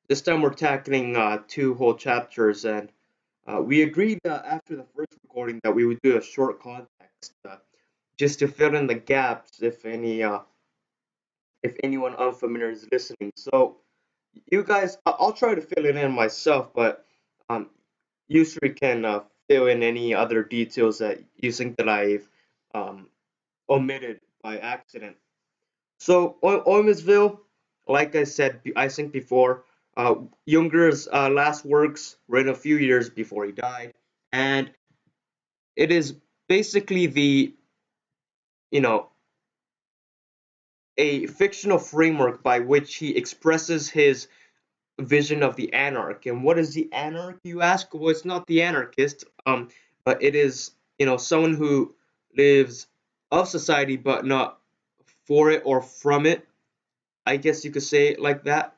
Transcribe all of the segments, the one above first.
This time we're tackling two whole chapters, and we agreed after the first recording that we would do a short context, just to fill in the gaps if anyone unfamiliar is listening. So you guys, I'll try to fill it in myself, but um, Yusri can fill in any other details that you think that I've um, omitted by accident. So Eumeswil, like I said, I think before, uh, Junger's last works written a few years before he died, and it is basically you know, a fictional framework by which he expresses his vision of the anarch. And what is the anarch, you ask? Well, it's not the anarchist, but it is, someone who lives of society but not for it or from it. I guess you could say it like that.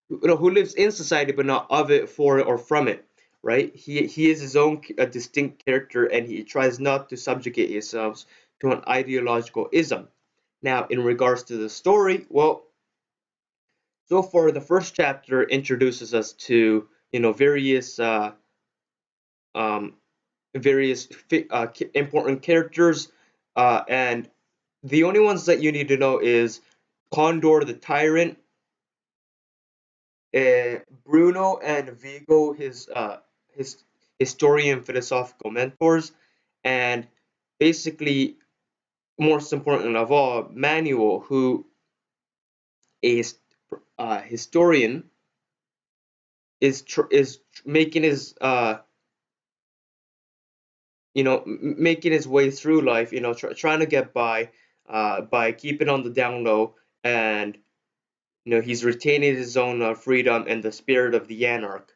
Who lives in society but not of it, for it, or from it, right? He is his own distinct character, and he tries not to subjugate himself to an ideological ism. Now, in regards to the story, well, so far the first chapter introduces us to um, various important characters, and the only ones that you need to know is Condor the Tyrant, Bruno and Vigo, his historian philosophical mentors, and basically, most important of all, Manuel, who is historian, is making his making his way through life, trying to get by keeping on the down low, and he's retaining his own freedom and the spirit of the anarch.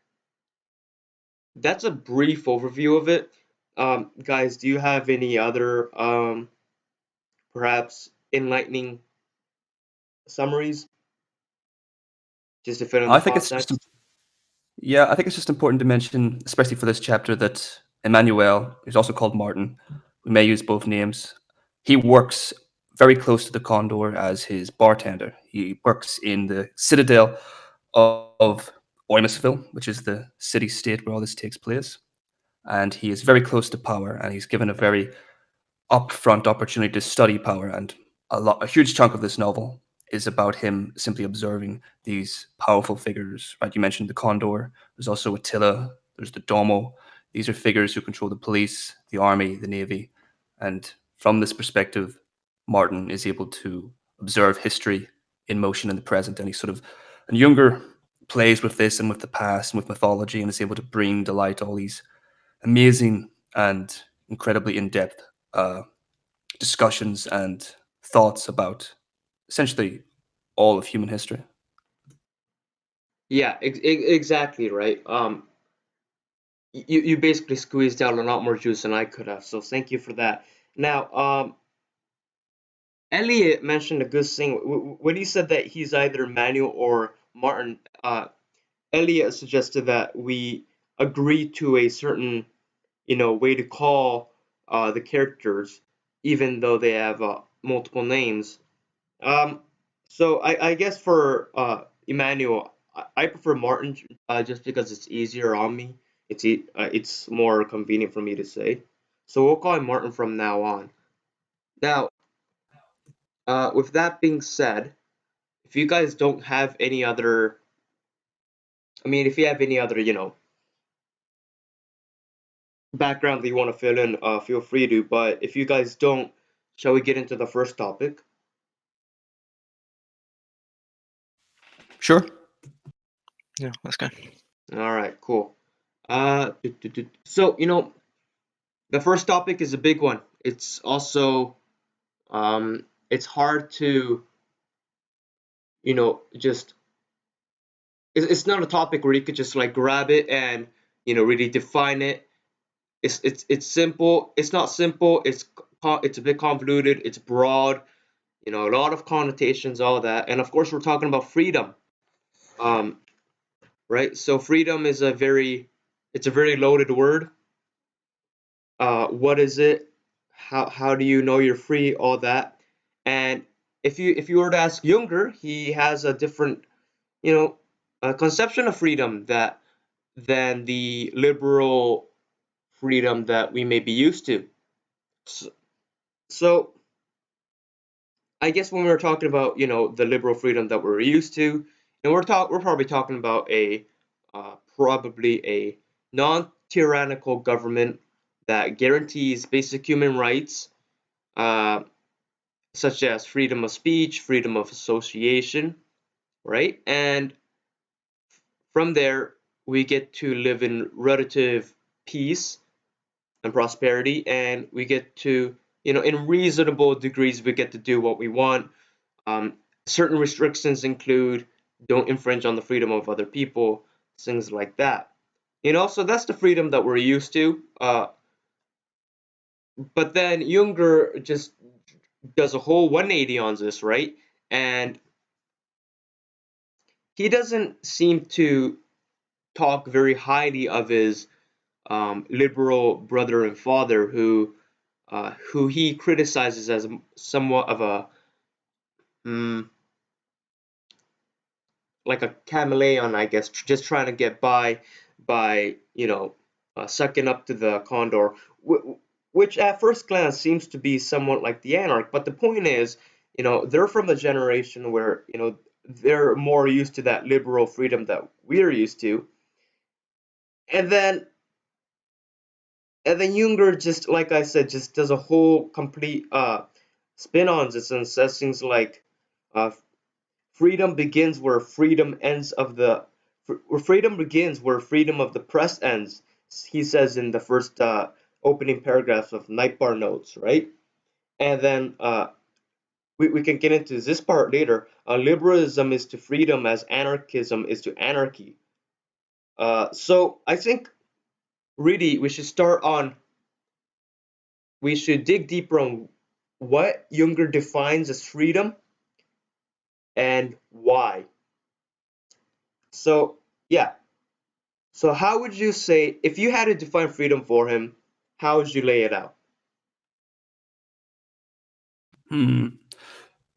That's a brief overview of it. Guys, do you have any other perhaps enlightening summaries just to fill in the I think it's just context? Yeah, I think it's just important to mention, especially for this chapter, that Emmanuel, who's also called Martin, we may use both names. He works very close to the Condor as his bartender. He works in the citadel of Eumeswil, which is the city state where all this takes place. And he is very close to power, and he's given a very upfront opportunity to study power. And a huge chunk of this novel is about him simply observing these powerful figures. Right? You mentioned the Condor. There's also Attila. There's the Domo. These are figures who control the police, the army, the navy, and from this perspective, Martin is able to observe history in motion in the present, and Junger plays with this and with the past and with mythology, and is able to bring to light all these amazing and incredibly in-depth uh, discussions and thoughts about essentially all of human history. Yeah, exactly right. You basically squeezed out a lot more juice than I could have, so thank you for that. Now, Elliot mentioned a good thing when he said that he's either Manuel or Martin. Elliot suggested that we agree to a certain, way to call the characters, even though they have multiple names. Um, so I guess for Emmanuel, I prefer Martin just because it's easier on me. It's more convenient for me to say. So we'll call him Martin from now on. Now, with that being said, if you guys don't have any other, I mean, if you have any other, background that you want to fill in, feel free to. But if you guys don't, shall we get into the first topic? Sure. Yeah, let's go. All right, cool. So the first topic is a big one. It's also it's hard to just it's not a topic where you could just like grab it and really define it. It's simple. It's not simple. It's a bit convoluted. It's broad. A lot of connotations, all that, and of course we're talking about freedom. Um, right. So freedom is it's a very loaded word. What is it? How do you know you're free? All that. And if you were to ask Junger, he has a different you know conception of freedom that than the liberal freedom that we may be used to. So I guess when we're talking about the liberal freedom that we're used to, and we're probably talking about a probably a non-tyrannical government that guarantees basic human rights, uh, such as freedom of speech, freedom of association, right? And from there, we get to live in relative peace and prosperity, and we get to, in reasonable degrees, we get to do what we want. Um, Certain restrictions include don't infringe on the freedom of other people, things like that. So that's the freedom that we're used to. But then Junger just does a whole 180 on this, right? And he doesn't seem to talk very highly of his liberal brother and father, who he criticizes as somewhat of a like a chameleon, I guess, just trying to get by sucking up to the condor, which at first glance seems to be somewhat like the anarch. But the point is, they're from a generation where they're more used to that liberal freedom that we're used to, and then Junger, just like I said, just does a whole complete spin on this and says things like uh, freedom begins where freedom ends of the where freedom begins where freedom of the press ends. He says in the first opening paragraphs of Night Bar Notes, right? And then we can get into this part later. Liberalism is to freedom as anarchism is to anarchy. So I think really we should dig deeper on what Junger defines as freedom and why. So yeah, so how would you say, if you had to define freedom for him, how would you lay it out? Hmm.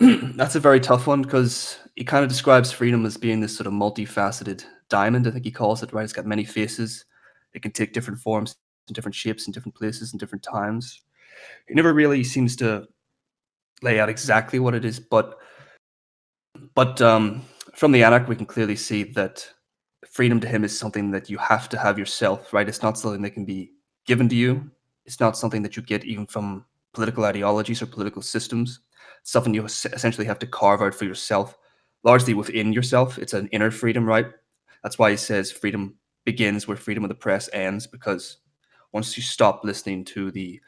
That's a very tough one because he kind of describes freedom as being this sort of multifaceted diamond, I think he calls it, right? It's got many faces. It can take different forms and different shapes in different places and different times. He never really seems to lay out exactly what it is, but from the Anarch, we can clearly see that freedom to him is something that you have to have yourself, right? It's not something that can be given to you. It's not something that you get even from political ideologies or political systems. It's something you essentially have to carve out for yourself, largely within yourself. It's an inner freedom, right? That's why he says freedom begins where freedom of the press ends, because once you stop listening to the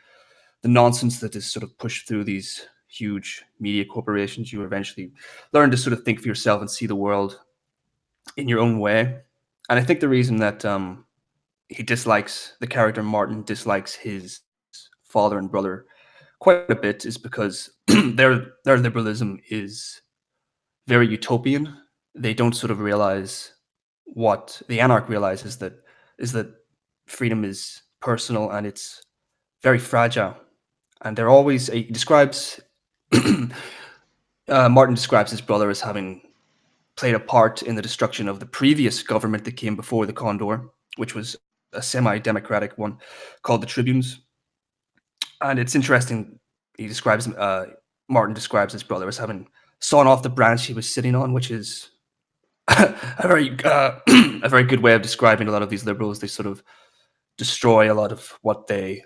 nonsense that is sort of pushed through these huge media corporations, you eventually learn to sort of think for yourself and see the world in your own way. And I think the reason that he dislikes the character Martin dislikes his father and brother quite a bit is because their liberalism is very utopian. They don't sort of realize what the anarch realizes that freedom is personal and it's very fragile. And they're always he describes Martin describes his brother as having played a part in the destruction of the previous government that came before the Condor, which was a semi-democratic one called the Tribunes. And it's interesting. He describes Martin describes his brother as having sawn off the branch he was sitting on, which is a very a very good way of describing a lot of these liberals. They sort of destroy a lot of what they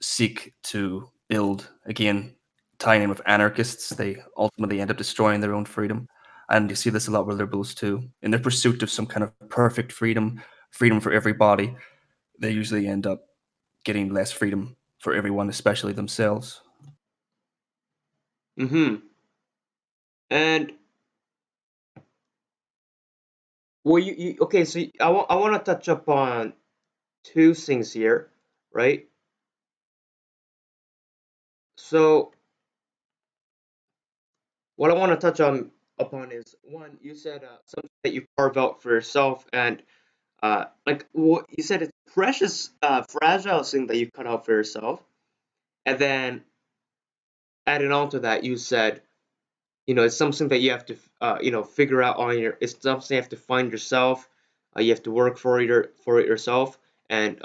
seek to build. Again, tying in with anarchists, they ultimately end up destroying their own freedom. And you see this a lot with liberals too. In their pursuit of some kind of perfect freedom, freedom for everybody, they usually end up getting less freedom for everyone, especially themselves. Mm-hmm. And well, okay? So I want to touch upon two things here, right? So what I want to touch on upon is one. You said something that you carve out for yourself, and like what you said, it's precious, fragile thing that you cut out for yourself, and then adding on to that, you said it's something that you have to figure out on your. It's something you have to find yourself. You have to work for it yourself, and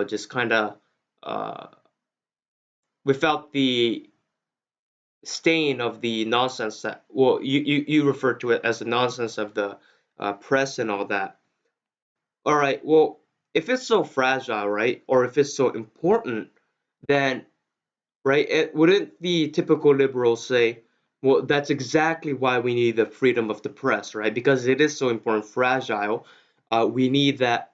just kind of uh, without the stain of the nonsense that, well, you refer to it as the nonsense of the press and all that. All right, well, if it's so fragile, right, or if it's so important, then, right, wouldn't the typical liberal say, well, that's exactly why we need the freedom of the press, right? Because it is so important, fragile. We need that.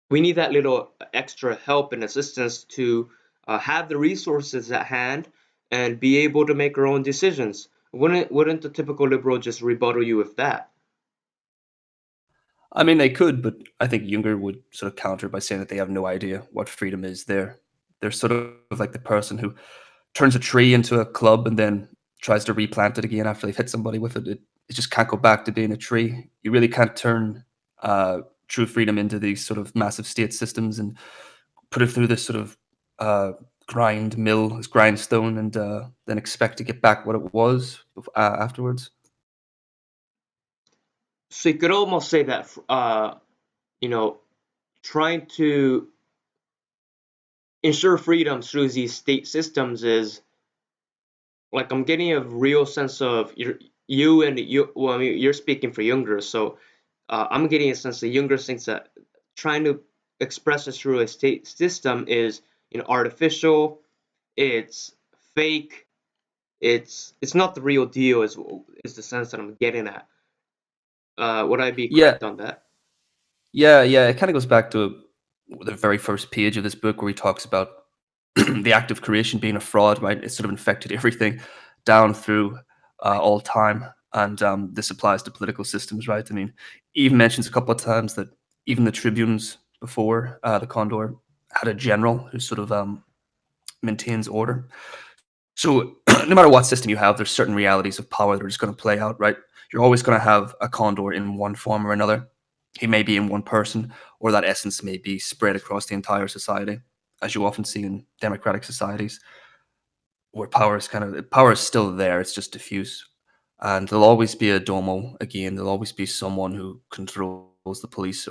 We need that little extra help and assistance to have the resources at hand and be able to make our own decisions. Wouldn't the typical liberal just rebuttal you with that? I mean, they could, but I think Junger would sort of counter by saying that they have no idea what freedom is. They're sort of like the person who turns a tree into a club and then tries to replant it again after they've hit somebody with it. It just can't go back to being a tree. You really can't turn true freedom into these sort of massive state systems and put it through this sort of uh, this grindstone, and then expect to get back what it was afterwards. So you could almost say that, you know, trying to ensure freedom through these state systems is like, I'm getting a real sense of you and you. Well, I mean, you're speaking for Younger, so I'm getting a sense that Younger thinks that trying to express it through a state system is, artificial. It's fake. It's not the real deal. Is the sense that I'm getting at. Would I be Yeah, correct on that? yeah. It kind of goes back to the very first page of this book where he talks about the act of creation being a fraud, right? It's sort of infected everything down through all time. And this applies to political systems, right? I mean, he even mentions a couple of times that even the tribunes before the Condor had a general who sort of maintains order. So no matter what system you have, there's certain realities of power that are just going to play out, right? You're always going to have a Condor in one form or another. He may be in one person, or that essence may be spread across the entire society, as you often see in democratic societies, where power is still there. It's just diffuse, and there'll always be a domo again. There'll always be someone who controls the police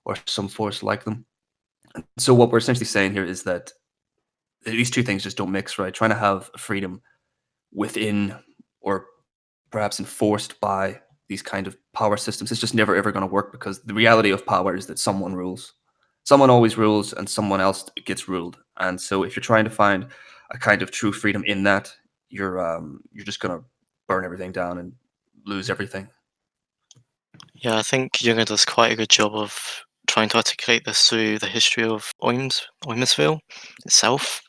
or some force like them. So what we're essentially saying here is that these two things just don't mix, right? Trying to have freedom within or perhaps enforced by these kind of power systems is just never ever going to work, because the reality of power is that someone rules. Someone always rules and someone else gets ruled. And so if you're trying to find a kind of true freedom in that, you're just going to burn everything down and lose everything. Yeah, I think Jünger does quite a good job of trying to articulate this through the history of Eumeswil itself,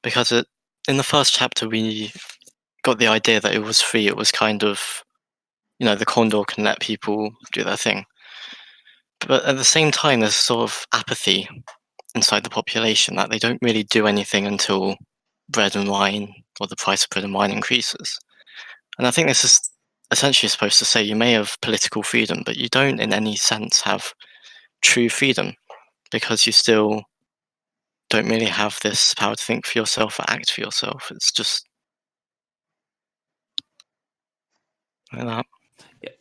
because in the first chapter we got the idea that it was free. It was kind of, the condor can let people do their thing. But at the same time, there's sort of apathy inside the population that they don't really do anything until bread and wine, or the price of bread and wine, increases. And I think this is essentially supposed to say you may have political freedom, but you don't in any sense have true freedom, because you still don't really have this power to think for yourself or act for yourself. It's just like that.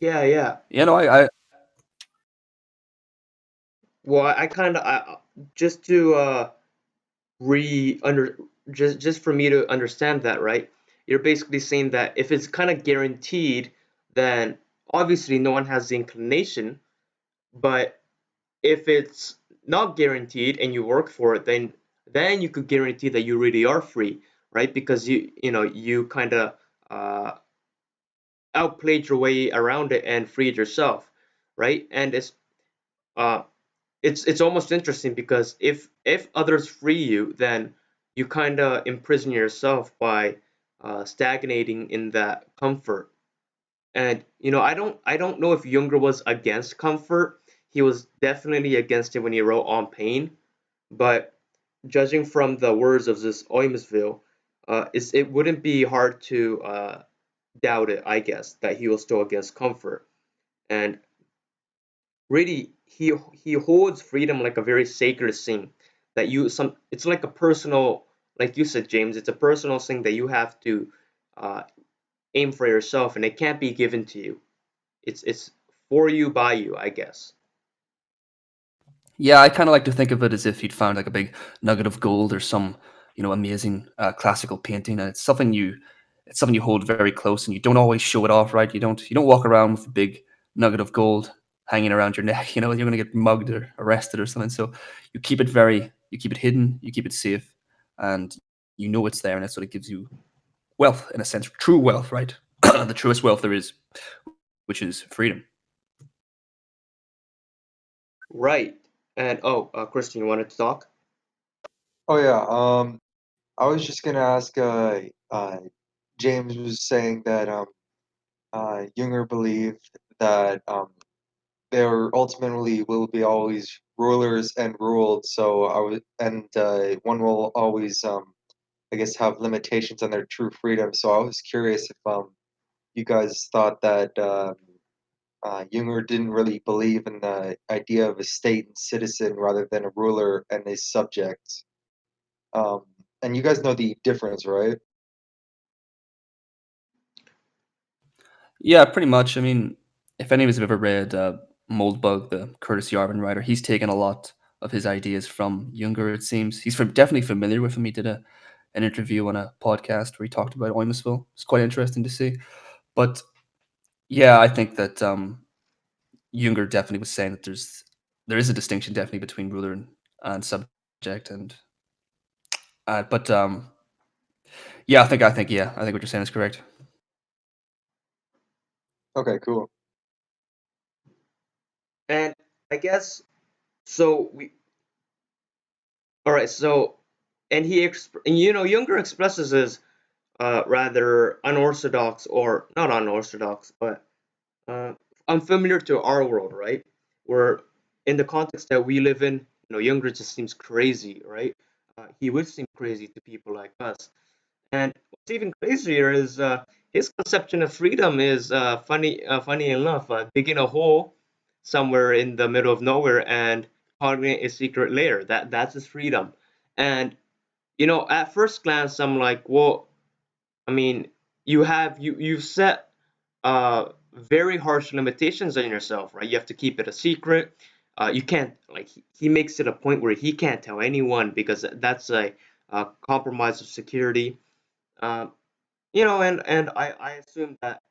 Yeah, Yeah, yeah. I Well, I kind of, just to re under just for me to understand that, right? You're basically saying that if it's kind of guaranteed, then obviously no one has the inclination. But if it's not guaranteed and you work for it, then you could guarantee that you really are free, right? Because you kind of uh, outplayed your way around it and freed yourself, right? And uh, it's almost interesting because if others free you, then you kind of imprison yourself by stagnating in that comfort. And I don't know if Junger was against comfort. He was definitely against it when he wrote On Pain. But judging from the words of this Eumeswil, it wouldn't be hard to doubt it, I guess, that he was still against comfort. And really, he holds freedom like a very sacred thing, that it's like a personal, like you said, James, it's a personal thing that you have to uh, aim for yourself, and it can't be given to you. It's for you by you, I guess. Yeah, I kind of like to think of it as if you'd found like a big nugget of gold or some, amazing classical painting, and it's something you hold very close, and you don't always show it off, right? You don't walk around with a big nugget of gold hanging around your neck. You're going to get mugged or arrested or something. So you keep it hidden, you keep it safe, and you know it's there, and that's what it gives you wealth in a sense, true wealth, right? The truest wealth there is, which is freedom. Right. And Christian, you wanted to talk? Oh yeah. I was just gonna ask. James was saying that Junger believed that there ultimately will be always rulers and ruled. So one will always I guess have limitations on their true freedom. So I was curious if you guys thought that Junger didn't really believe in the idea of a state and citizen rather than a ruler and a subject. Um, and you guys know the difference, right? Yeah, pretty much. I mean, if any of us have ever read Molbug, the Curtis Yarvin writer, he's taken a lot of his ideas from Junger, it seems. Definitely familiar with him. He did an interview on a podcast where he talked about Eumeswil. It's quite interesting to see. But yeah, I think that Junger definitely was saying that there is a distinction definitely between ruler and subject. But yeah, I think what you're saying is correct. Okay, cool. And I guess so. We all right. So, and Junger expresses his rather unorthodox, or not unorthodox, but uh, unfamiliar to our world, right? Where in the context that we live in, Younger just seems crazy, right? He would seem crazy to people like us. And what's even crazier is his conception of freedom is funny enough, digging a hole somewhere in the middle of nowhere and calling it a secret lair. That's his freedom. And at first glance, I'm like, well, I mean, you've set very harsh limitations on yourself, right? You have to keep it a secret. You can't like he makes it a point where he can't tell anyone because that's a compromise of security. Um, and I assume that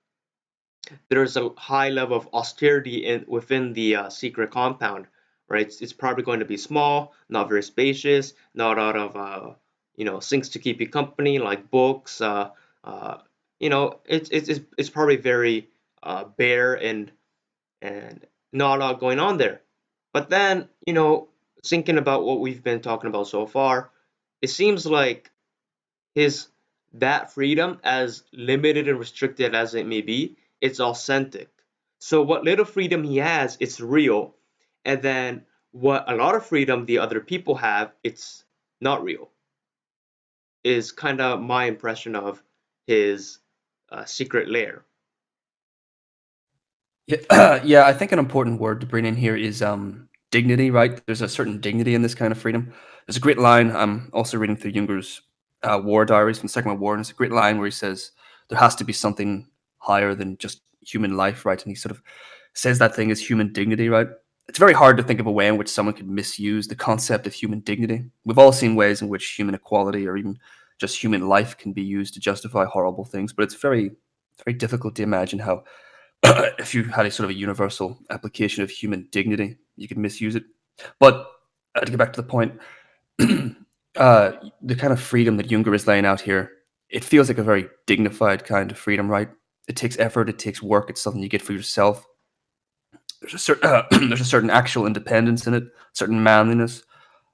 there's a high level of austerity within the secret compound, right? It's probably going to be small, not very spacious, not out of things to keep you company like books. Uh, it's probably very bare and not a lot going on there. But then thinking about what we've been talking about so far, it seems like his that freedom, as limited and restricted as it may be, it's authentic. So what little freedom he has, it's real, and then what a lot of freedom the other people have, it's not real. Is kind of my impression of his secret lair. Yeah, yeah, I think an important word to bring in here is dignity, right? There's a certain dignity in this kind of freedom. There's a great line. I'm also reading through Junger's war diaries from the Second World War, and it's a great line where he says there has to be something higher than just human life, right? And he sort of says that thing is human dignity, right? It's very hard to think of a way in which someone could misuse the concept of human dignity. We've all seen ways in which human equality or even just human life can be used to justify horrible things, but it's very difficult to imagine how if you had a sort of a universal application of human dignity, you could misuse it. But to get back to the point, the kind of freedom that Junger is laying out here, it feels like a very dignified kind of freedom, right? It takes effort, it takes work, it's something you get for yourself. There's a certain there's a certain actual independence in it, certain manliness.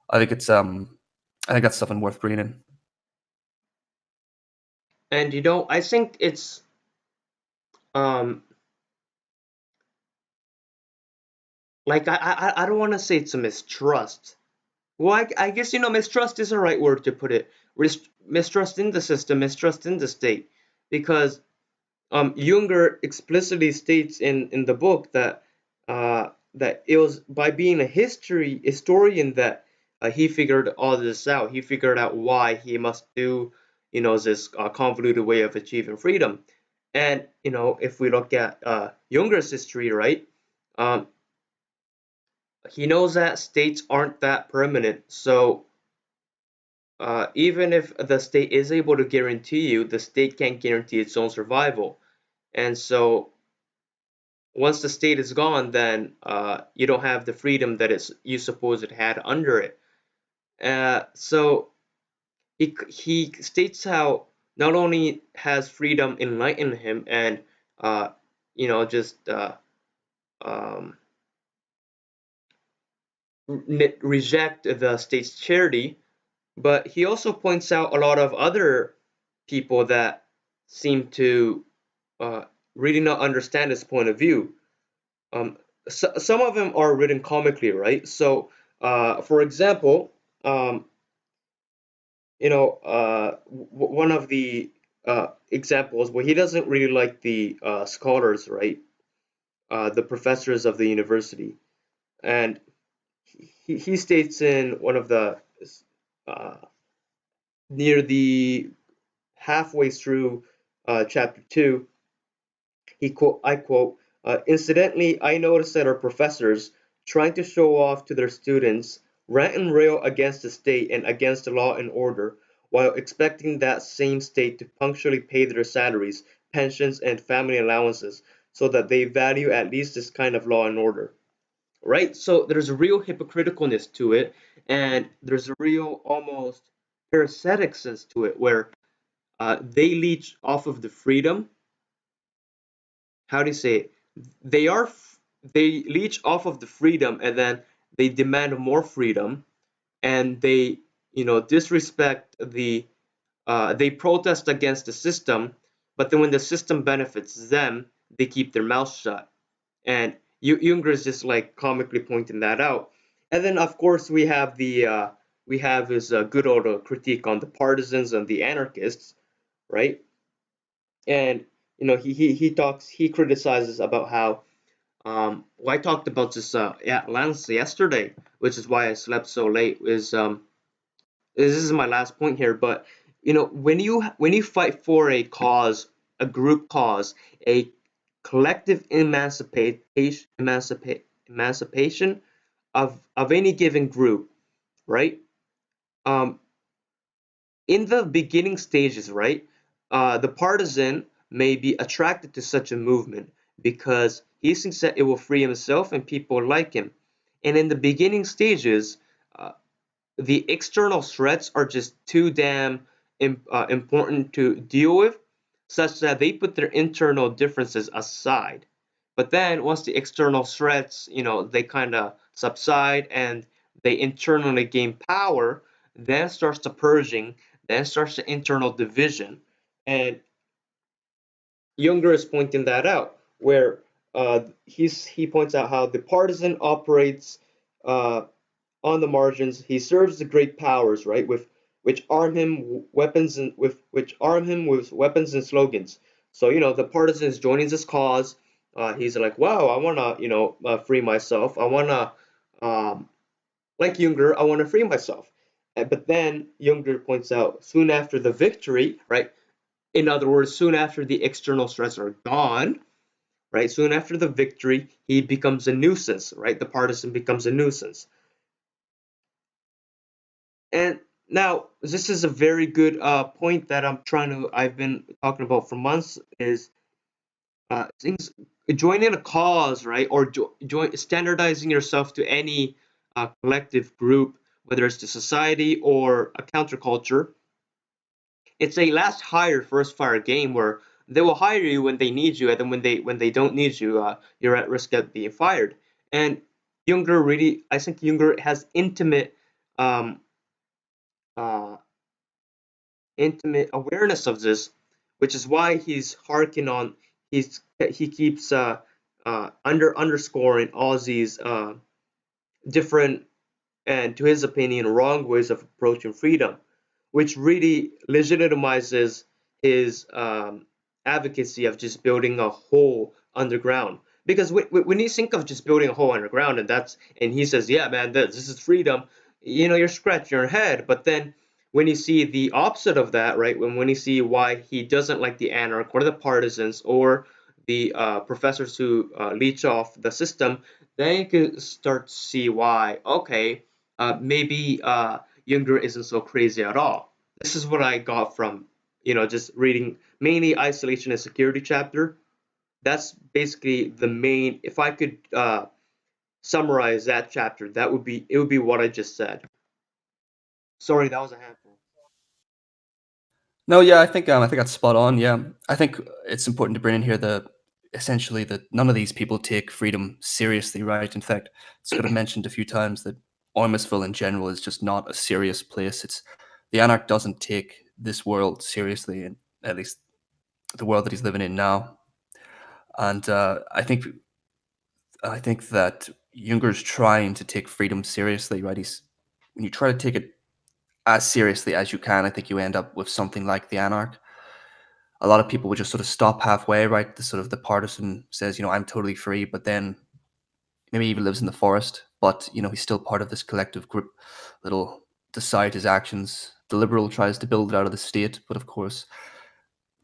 I think it's I think that's something worth bringing in. And I think it's um like I don't want to say it's a mistrust. Well, I guess mistrust is the right word to put it. Mistrust in the system, mistrust in the state, because Junger explicitly states in the book that it was by being a historian that he figured all this out. He figured out why he must do this convoluted way of achieving freedom. And if we look at Junger's history, right, um, he knows that states aren't that permanent. So even if the state is able to guarantee you, the state can't guarantee its own survival. And so once the state is gone, then you don't have the freedom that you suppose it had under it. So he states how not only has freedom enlightened him and just um, reject the state's charity, but he also points out a lot of other people that seem to uh, really not understand his point of view. Some of them are written comically, right? So, for example, one of the examples where he doesn't really like the scholars, right? The professors of the university, and he states in one of the uh, near the halfway through chapter 2, I quote, incidentally, I noticed that our professors, trying to show off to their students, rant and rail against the state and against the law and order, while expecting that same state to punctually pay their salaries, pensions, and family allowances, so that they value at least this kind of law and order. Right? So there's a real hypocriticalness to it, and there's a real almost parasitic sense to it, where they leech off of the freedom. How do you say it? They leech off of the freedom, and then they demand more freedom, and they disrespect they protest against the system, but then when the system benefits them, they keep their mouths shut. And Junger is just like comically pointing that out. And then of course we have his good old critique on the partisans and the anarchists, right? And he criticizes about how well, I talked about this at length yesterday, which is why I slept so late. This is my last point here, but when you fight for a cause, a group cause, a collective emancipation of any given group, right? Um, in the beginning stages, right, the partisan may be attracted to such a movement because he thinks that it will free himself and people like him. And in the beginning stages, uh, the external threats are just too damn important to deal with, such that they put their internal differences aside. But then once the external threats, they kind of subside and they internally gain power, then starts the purging, then starts the internal division. And Junger is pointing that out, where he points out how the partisan operates on the margins. He serves the great powers, right, with which arm him with weapons and slogans. So the partisan is joining this cause. He's like, wow, I wanna free myself. I wanna like Junger, I wanna free myself. But then Junger points out soon after the victory, right? In other words, soon after the external threats are gone, right? Soon after the victory, he becomes a nuisance, right? The partisan becomes a nuisance. And now this is a very good point that I've been talking about for months is things joining a cause, right? Or join standardizing yourself to any collective group, whether it's the society or a counterculture. It's a last hire first fire game where they will hire you when they need you, and then when they don't need you, you're at risk of being fired. And I think Junger has um, uh, intimate awareness of this, which is why he keeps underscoring all these different and, to his opinion, wrong ways of approaching freedom, which really legitimizes his advocacy of just building a hole underground. Because when you think of just building a hole underground, and he says, yeah, man, this is freedom, you're scratching your head. But then when you see the opposite of that, right? When you see why he doesn't like the anarch or the partisans or the professors who leech off the system, then you can start to see why. Okay, maybe Jünger isn't so crazy at all. This is what I got from just reading mainly isolation and security chapter. That's basically the main. If I could summarize that chapter, it would be what I just said. Sorry, that was a handful. No, yeah, I think that's spot on. Yeah, I think it's important to bring in here the essentially that none of these people take freedom seriously, right? In fact, it's got mentioned a few times that Eumeswil in general is just not a serious place. It's the anarch doesn't take this world seriously, and at least the world that he's living in now. And I think that Junger's trying to take freedom seriously, right? He's when you try to take it as seriously as you can, I think you end up with something like the anarch. A lot of people would just sort of stop halfway, right? The sort of the partisan says, I'm totally free, but then maybe he even lives in the forest, but he's still part of this collective group that'll decide his actions. The liberal tries to build it out of the state, but of course,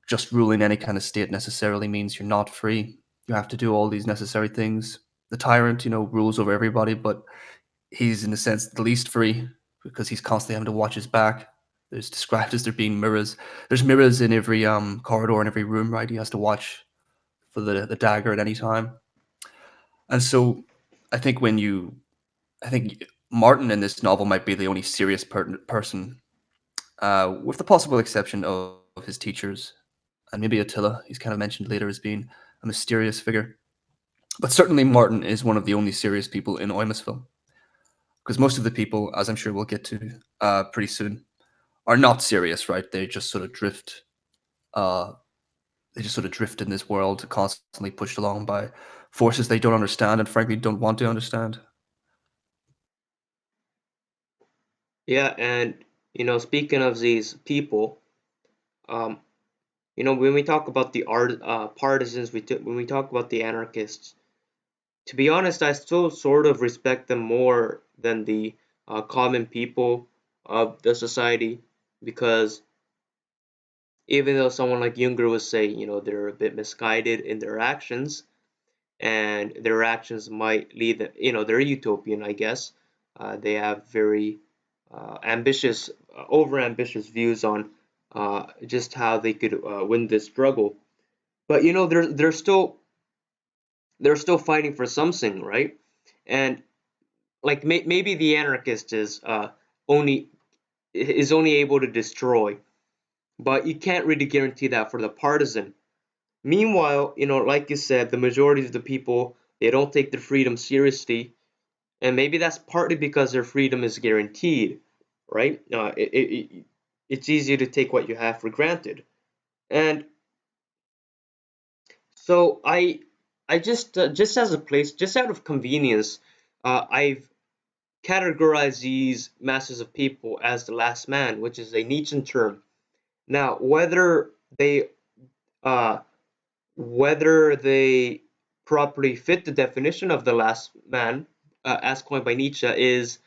just ruling any kind of state necessarily means you're not free. You have to do all these necessary things. The tyrant, rules over everybody, but he's in a sense the least free because he's constantly having to watch his back. There's described as there being mirrors. There's mirrors in every corridor in every room, right? He has to watch for the dagger at any time. And so I think I think Martin in this novel might be the only serious person, with the possible exception of his teachers and maybe Attila. He's kind of mentioned later as being a mysterious figure. But certainly Martin is one of the only serious people in Eumeswil. Because most of the people, as I'm sure we'll get to pretty soon, are not serious, right? They just sort of drift. Uh, they just sort of drift in this world, constantly pushed along by forces they don't understand and frankly don't want to understand. Yeah, and speaking of these people, um, when we talk about the partisans, when we talk about the anarchists, to be honest, I still sort of respect them more than the common people of the society, because even though someone like Junger would say, they're a bit misguided in their actions, and their actions might lead them, they're utopian, I guess. They have very ambitious, over ambitious views on just how they could win this struggle. But they're still fighting for something, right? And like maybe the anarchist only is only able to destroy, but you can't really guarantee that for the partisan. Meanwhile, like you said, the majority of the people, they don't take their freedom seriously, and maybe that's partly because their freedom is guaranteed, right? It's easier to take what you have for granted, and so I just as a place, just out of convenience, I've categorized these masses of people as the last man, which is a Nietzschean term. Now, they uh, whether they properly fit the definition of the last man, as coined by Nietzsche, is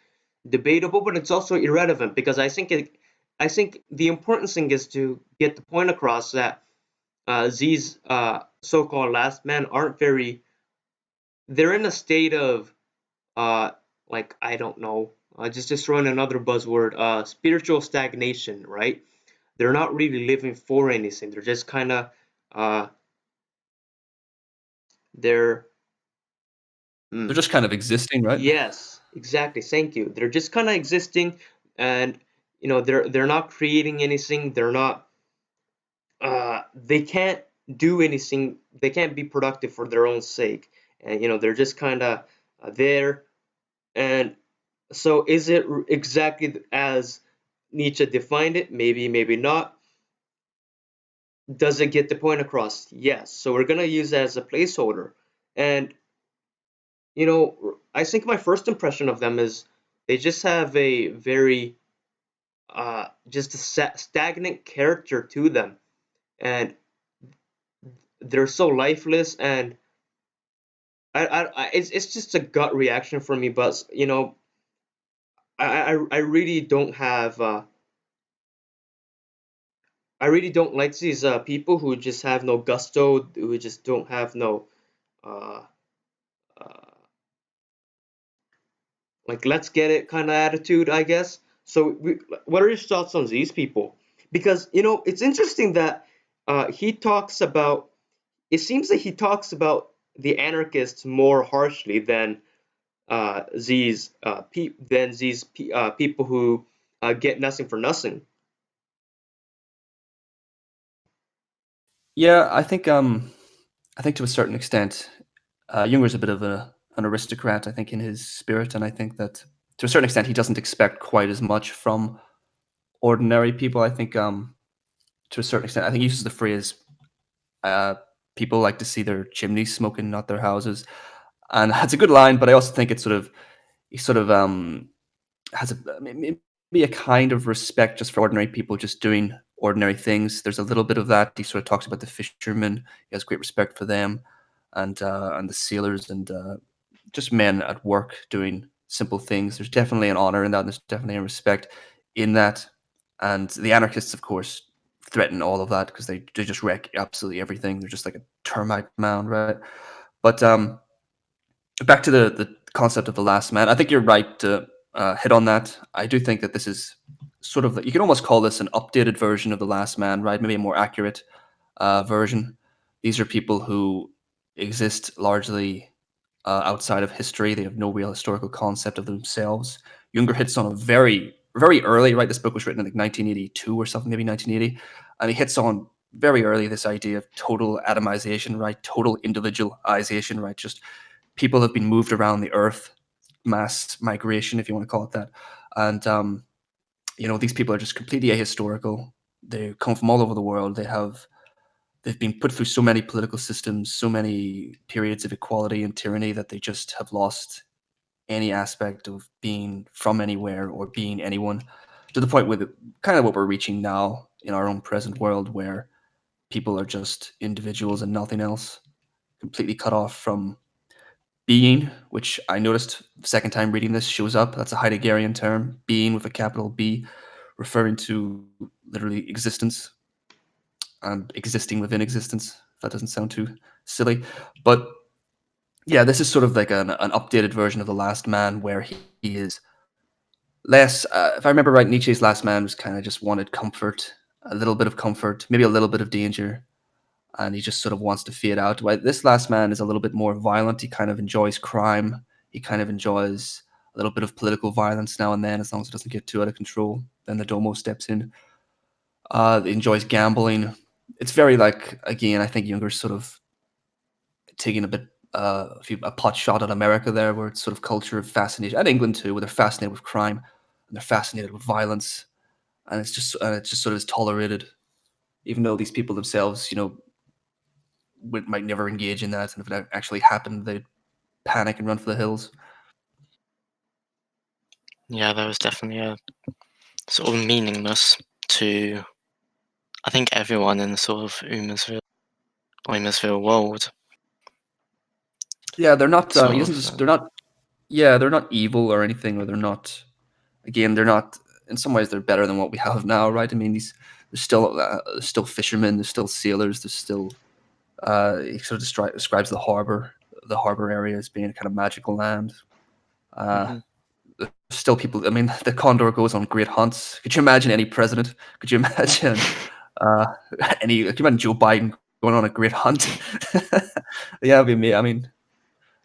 debatable, but it's also irrelevant because I think the important thing is to get the point across that these so-called last men aren't very. They're in a state of uh, like I don't know, just throwing another buzzword, spiritual stagnation, right? They're not really living for anything. They're just kind of uh, they're They're mm, just kind of existing, right? yes, exactly. Thank you. They're just kind of existing, and they're not creating anything. They're not. They can't do anything. They can't be productive for their own sake, and they're just kind of there. And so, is it exactly as Nietzsche defined it? Maybe, maybe not. Does it get the point across? Yes. So we're gonna use that as a placeholder, and I think my first impression of them is they just have a very just a stagnant character to them, and they're so lifeless. And it's just a gut reaction for me, but I really don't have I really don't like these people who just have no gusto, who just don't have no uh, uh, like let's get it kind of attitude, I guess. So, what are your thoughts on these people? Because it's interesting that he talks about. It seems that he talks about the anarchists more harshly than people who get nothing for nothing. Yeah, I think to a certain extent, Junger's a bit of an aristocrat, I think, in his spirit, and I think that to a certain extent he doesn't expect quite as much from ordinary people. I think to a certain extent, I think he uses the phrase uh, people like to see their chimneys smoking, not their houses. And that's a good line, but I also think it's he sort of has maybe a kind of respect just for ordinary people just doing ordinary things. There's a little bit of that. He sort of talks about the fishermen. He has great respect for them, and the sailors and just men at work doing simple things. There's definitely an honor in that. And there's definitely a respect in that. And the anarchists, of course, threaten all of that because they just wreck absolutely everything. They're just like a termite mound, right? But back to the concept of the last man. I think you're right to hit on that. I do think that this is sort of you can almost call this an updated version of the last man, right? Maybe a more accurate version. These are people who exist largely outside of history. They have no real historical concept of themselves. Junger hits on a very early, right? This book was written in like 1982 or something, maybe 1980, and he hits on very early this idea of total atomization, right? Total individualization, right? Just people have been moved around the earth, mass migration, if you want to call it that, and these people are just completely ahistorical. They come from all over the world. They've been put through so many political systems, so many periods of equality and tyranny that they just have lost any aspect of being from anywhere or being anyone, to the point with kind of what we're reaching now in our own present world, where people are just individuals and nothing else, completely cut off from being, which I noticed the second time reading this shows up. That's a Heideggerian term, being with a capital B, referring to literally existence and existing within existence. If that doesn't sound too silly. But yeah, this is sort of like an updated version of The Last Man, where he is less, if I remember right, Nietzsche's Last Man was kind of just wanted comfort, a little bit of comfort, maybe a little bit of danger, and he just sort of wants to fade out. While this Last Man is a little bit more violent. He kind of enjoys crime. He kind of enjoys a little bit of political violence now and then, as long as it doesn't get too out of control. Then the Domo steps in. He enjoys gambling. It's very like, again, I think Junger's sort of taking a bit a pot shot at America there, where it's sort of culture of fascination, and England too, where they're fascinated with crime and they're fascinated with violence, and it's just sort of is tolerated, even though these people themselves, might never engage in that, and if it actually happened, they'd panic and run for the hills. Yeah, there was definitely a sort of meaningless to, I think, everyone in the sort of Eumeswil world. Yeah, they're not. He Sort doesn't of, just. They're not. Yeah, they're not evil or anything, or they're not. Again, they're not. In some ways, they're better than what we have now, right? I mean, there's still fishermen, there's still sailors, there's still. He sort of describes the harbor area as being a kind of magical land. Uh, mhm. there's still people. I mean, the Condor goes on great hunts. Could you imagine any president? Could you imagine uh, Could you imagine Joe Biden going on a great hunt? Yeah, it'd be me. I mean,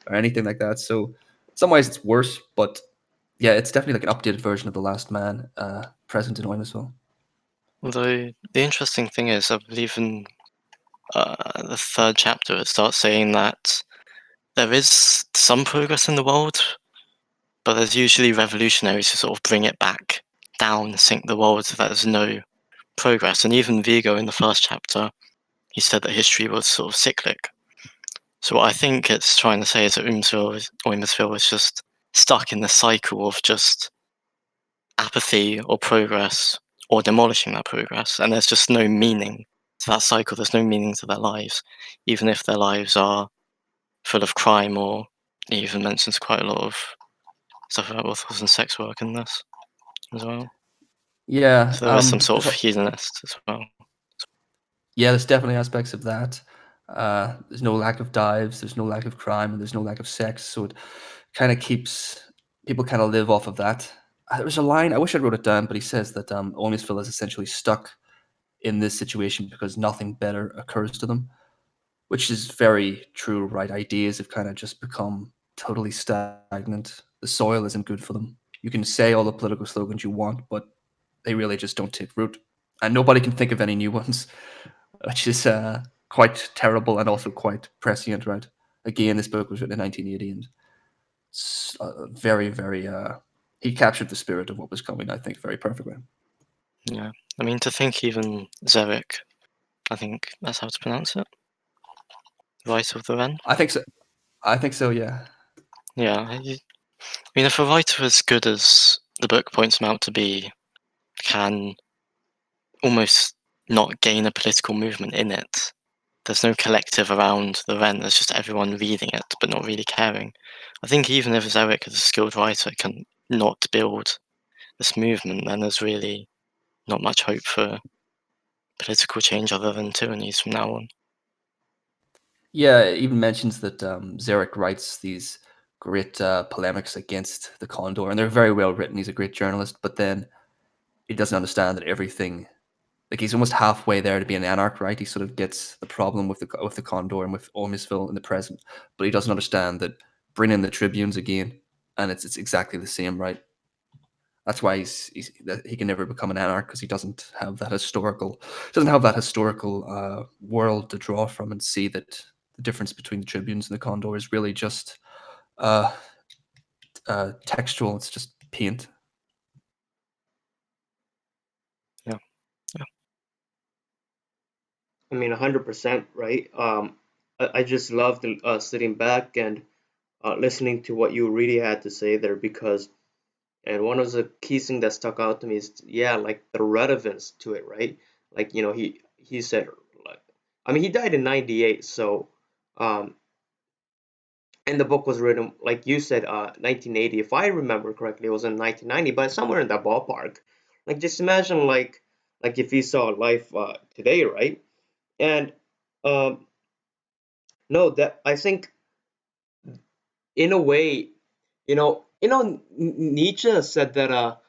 or anything like that. So, in some ways, it's worse, but yeah, it's definitely like an updated version of The Last Man, present in Eumeswil. Although the interesting thing is, I believe in the third chapter, it starts saying that there is some progress in the world, but there's usually revolutionaries who sort of bring it back down, sink the world so that there's no progress. And even Vigo in the first chapter, he said that history was sort of cyclic. So what I think it's trying to say is that Eumesville is just stuck in the cycle of just apathy or progress or demolishing that progress, and there's just no meaning to that cycle. There's no meaning to their lives, even if their lives are full of crime, or he even mentions quite a lot of stuff about brothels and sex work in this as well. Yeah, So there is some sort of hedonist as well. Yeah, there's definitely aspects of that. There's no lack of dives, there's no lack of crime, and there's no lack of sex. So it kind of keeps people kind of live off of that. There was a line, I wish I wrote it down, but he says that Eumeswil is essentially stuck in this situation because nothing better occurs to them, which is very true, right? Ideas have kind of just become totally stagnant. The soil isn't good for them. You can say all the political slogans you want, but they really just don't take root. And nobody can think of any new ones, which is quite terrible and also quite prescient, right? Again, this book was written in 1980, and it's very, very. He captured the spirit of what was coming, I think, very perfectly. Yeah, I mean, to think even Zerek, I think that's how to pronounce it. Writer of the Wren. I think so. I think so. Yeah. Yeah, I mean, if a writer as good as the book points him out to be can almost not gain a political movement in it, there's no collective around the Wren. There's just everyone reading it but not really caring. I think even if Zerek as a skilled writer can not build this movement, then there's really not much hope for political change other than tyrannies from now on. Yeah, it even mentions that Zarek writes these great polemics against the Condor, and they're very well written. He's a great journalist, but then he doesn't understand that everything, like he's almost halfway there to be an anarch, right? He sort of gets the problem with the Condor and with Eumeswil in the present, but he doesn't understand that bring in the Tribunes again, and it's exactly the same, right? That's why that he can never become an anarch because he doesn't have that historical world to draw from and see that the difference between the Tribunes and the Condor is really just uh, textual. It's just paint. Yeah. I mean, 100%, right? I just loved sitting back and listening to what you really had to say there because, and one of the key things that stuck out to me is, yeah, like the relevance to it, right? Like, he said, like, I mean, he died in 98, so, um, and the book was written, like you said, 1980. If I remember correctly, it was in 1990, but somewhere in that ballpark. Like, just imagine, like if he saw life today, right? And um, no, that I think in a way, Nietzsche said that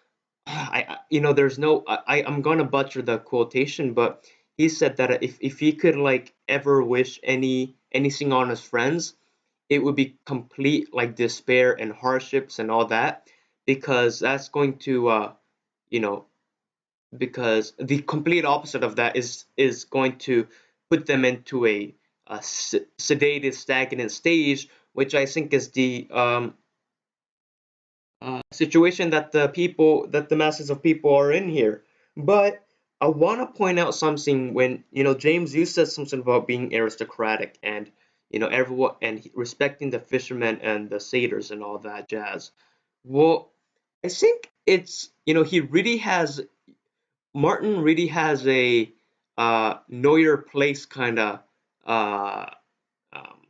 there's no I'm gonna butcher the quotation, but he said that if he could like ever wish anything on his friends, it would be complete like despair and hardships and all that, because that's going to you know because the complete opposite of that is going to put them into a sedated, stagnant stage, which I think is the situation that the masses of people are in here. But I want to point out something when James, you said something about being aristocratic and everyone and respecting the fishermen and the sailors and all that jazz. Well, I think it's he really has Martin really has a know your place kind of uh, um,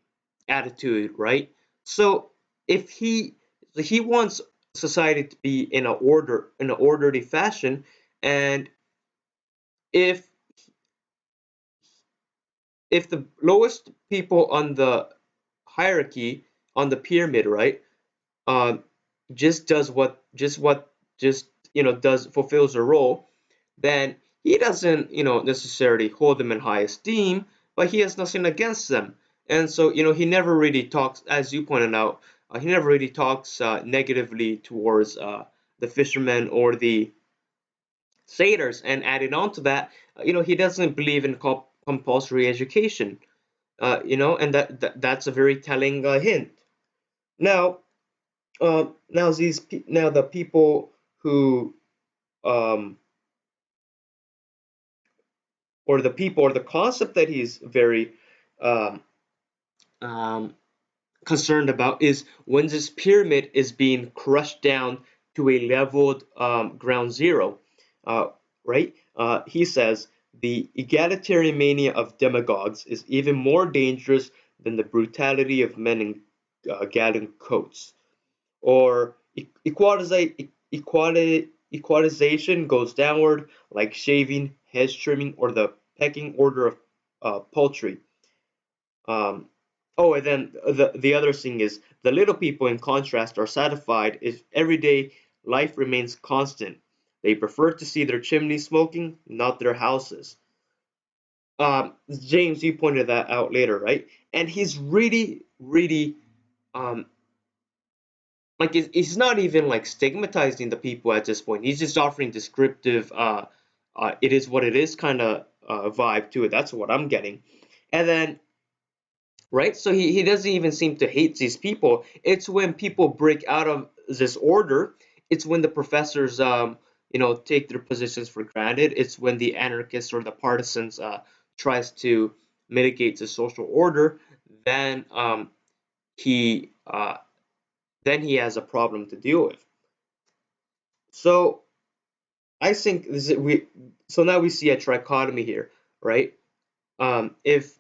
attitude, right? So if he wants society to be in an orderly fashion, and if the lowest people on the hierarchy on the pyramid, right, um, just does what just does fulfills a role, then he doesn't necessarily hold them in high esteem, but he has nothing against them. And so he never really talks, as you pointed out, he never really talks negatively towards the fishermen or the sailors. And adding on to that, he doesn't believe in compulsory education. And that's a very telling hint. Now, now the people who um, or the concept that he's very um, um, concerned about is when this pyramid is being crushed down to a leveled ground zero, uh, right? He says the egalitarian mania of demagogues is even more dangerous than the brutality of men in Gatling coats. Or equalization goes downward like shaving, hedge trimming, or the pecking order of poultry. Oh, and then the other thing is the little people, in contrast, are satisfied if everyday life remains constant. They prefer to see their chimneys smoking, not their houses. James, you pointed that out later, right? And he's really, really um, like he's not even like stigmatizing the people at this point. He's just offering descriptive, it is what it is kind of vibe to it. That's what I'm getting. And then, right? So he doesn't even seem to hate these people. It's when people break out of this order. It's when the professors, take their positions for granted. It's when the anarchists or the partisans tries to mitigate the social order. Then he uh, then he has a problem to deal with. So I think so now we see a trichotomy here, right? If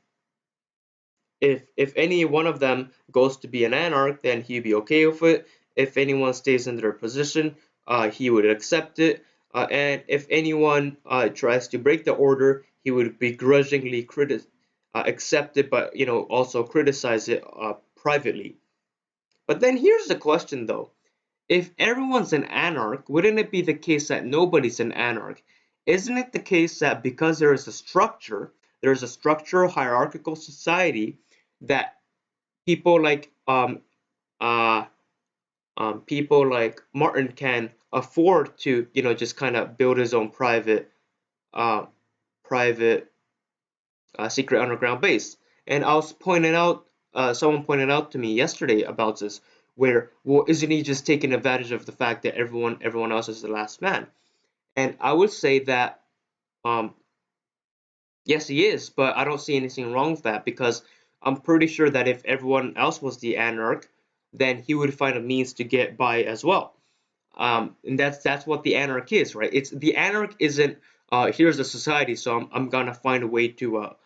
any one of them goes to be an anarch, then he'd be okay with it. If anyone stays in their position, he would accept it. And if anyone tries to break the order, he would begrudgingly accept it, but also criticize it privately. But then here's the question, though: if everyone's an anarch, wouldn't it be the case that nobody's an anarch? Isn't it the case that because there's a structural hierarchical society that people like uh people like Martin can afford to just kind of build his own uh private secret underground base. And I was pointing out, someone pointed out to me yesterday about this, where, well, isn't he just taking advantage of the fact that everyone else is the last man? And I would say that, um, yes, he is, but I don't see anything wrong with that because I'm pretty sure that if everyone else was the anarch, then he would find a means to get by as well. And that's what the anarch is, right? It's the anarch isn't here's a society, so I'm gonna find a way to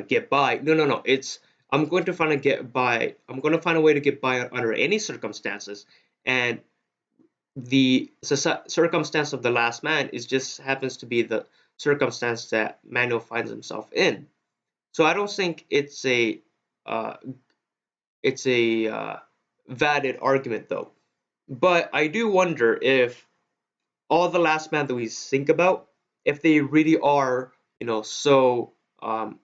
get by. No, no, no. It's I'm going to find a get by. I'm going to find a way to get by under any circumstances, and the circumstance of the last man is just happens to be the circumstance that Manuel finds himself in. So I don't think uh, it's a valid argument though. But I do wonder if all the last man that we think about, if they really are, so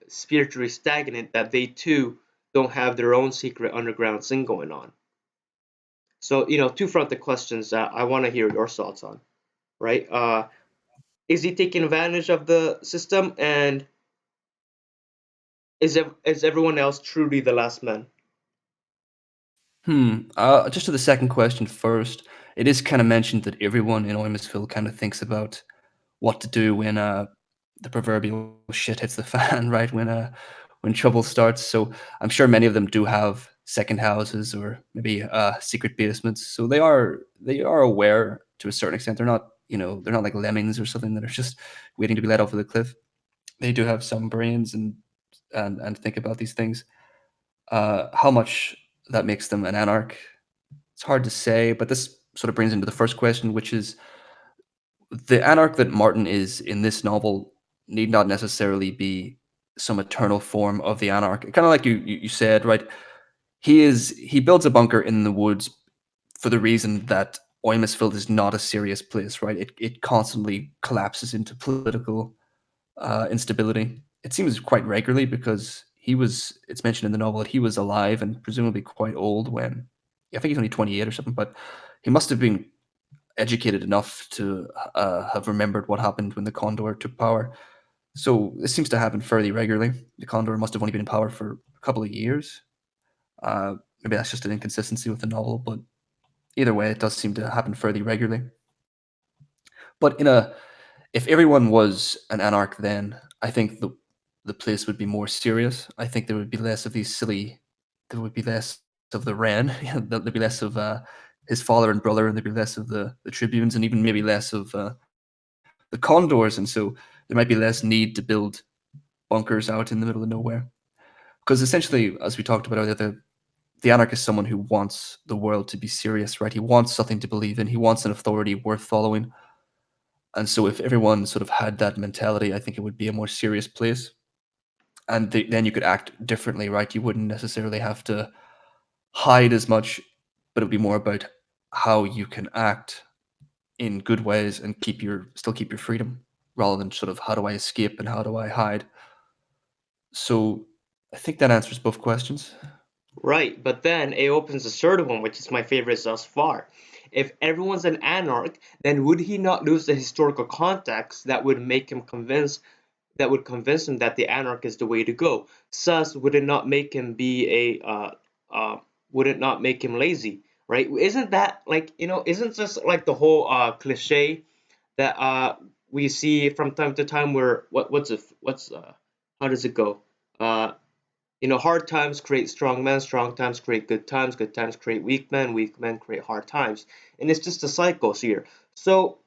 spiritually stagnant that they too don't have their own secret underground thing going on. So, two fronted questions that I want to hear your thoughts on, right? Is he taking advantage of the system, and is everyone else truly the last man? Just to the second question first, it is kind of mentioned that everyone in Eumeswil kind of thinks about what to do when the proverbial shit hits the fan, right? When trouble starts. So I'm sure many of them do have second houses or maybe secret basements. So they are aware to a certain extent. They're not like lemmings or something that are just waiting to be let off of the cliff. They do have some brains and think about these things. How much that makes them an anarch, it's hard to say. But this sort of brings into the first question, which is the anarch that Martin is in this novel need not necessarily be some eternal form of the anarch. Kind of like you said, right? He builds a bunker in the woods for the reason that Eumeswil is not a serious place, right? It constantly collapses into political instability. It seems quite regularly because it's mentioned in the novel that he was alive and presumably quite old when, I think he's only 28 or something, but he must have been educated enough to have remembered what happened when the Condor took power. So this seems to happen fairly regularly. The Condor must have only been in power for a couple of years. Maybe that's just an inconsistency with the novel, but either way, it does seem to happen fairly regularly. But if everyone was an anarch, then I think the place would be more serious. I think there would be less of these silly. There would be less of the Wren. There'd be less of his father and brother, and there'd be less of the tribunes, and even maybe less of the condors. And so there might be less need to build bunkers out in the middle of nowhere. Because essentially, as we talked about earlier, the anarch is someone who wants the world to be serious, right? He wants something to believe in. He wants an authority worth following. And so if everyone sort of had that mentality, I think it would be a more serious place. and then you could act differently, right? You wouldn't necessarily have to hide as much, but it would be more about how you can act in good ways and still keep your freedom, rather than sort of how do I escape and how do I hide. So I think that answers both questions. Right, but then it opens the third one, which is my favorite thus far. If everyone's an anarch, then would he not lose the historical context that would convince him that the anarch is the way to go? Thus, would it not make him would it not make him lazy? Right? Isn't that like, isn't just like the whole cliche that we see from time to time where what's how does it go? Uh, hard times create strong times create good times create weak men create hard times, and it's just the cycles here. So,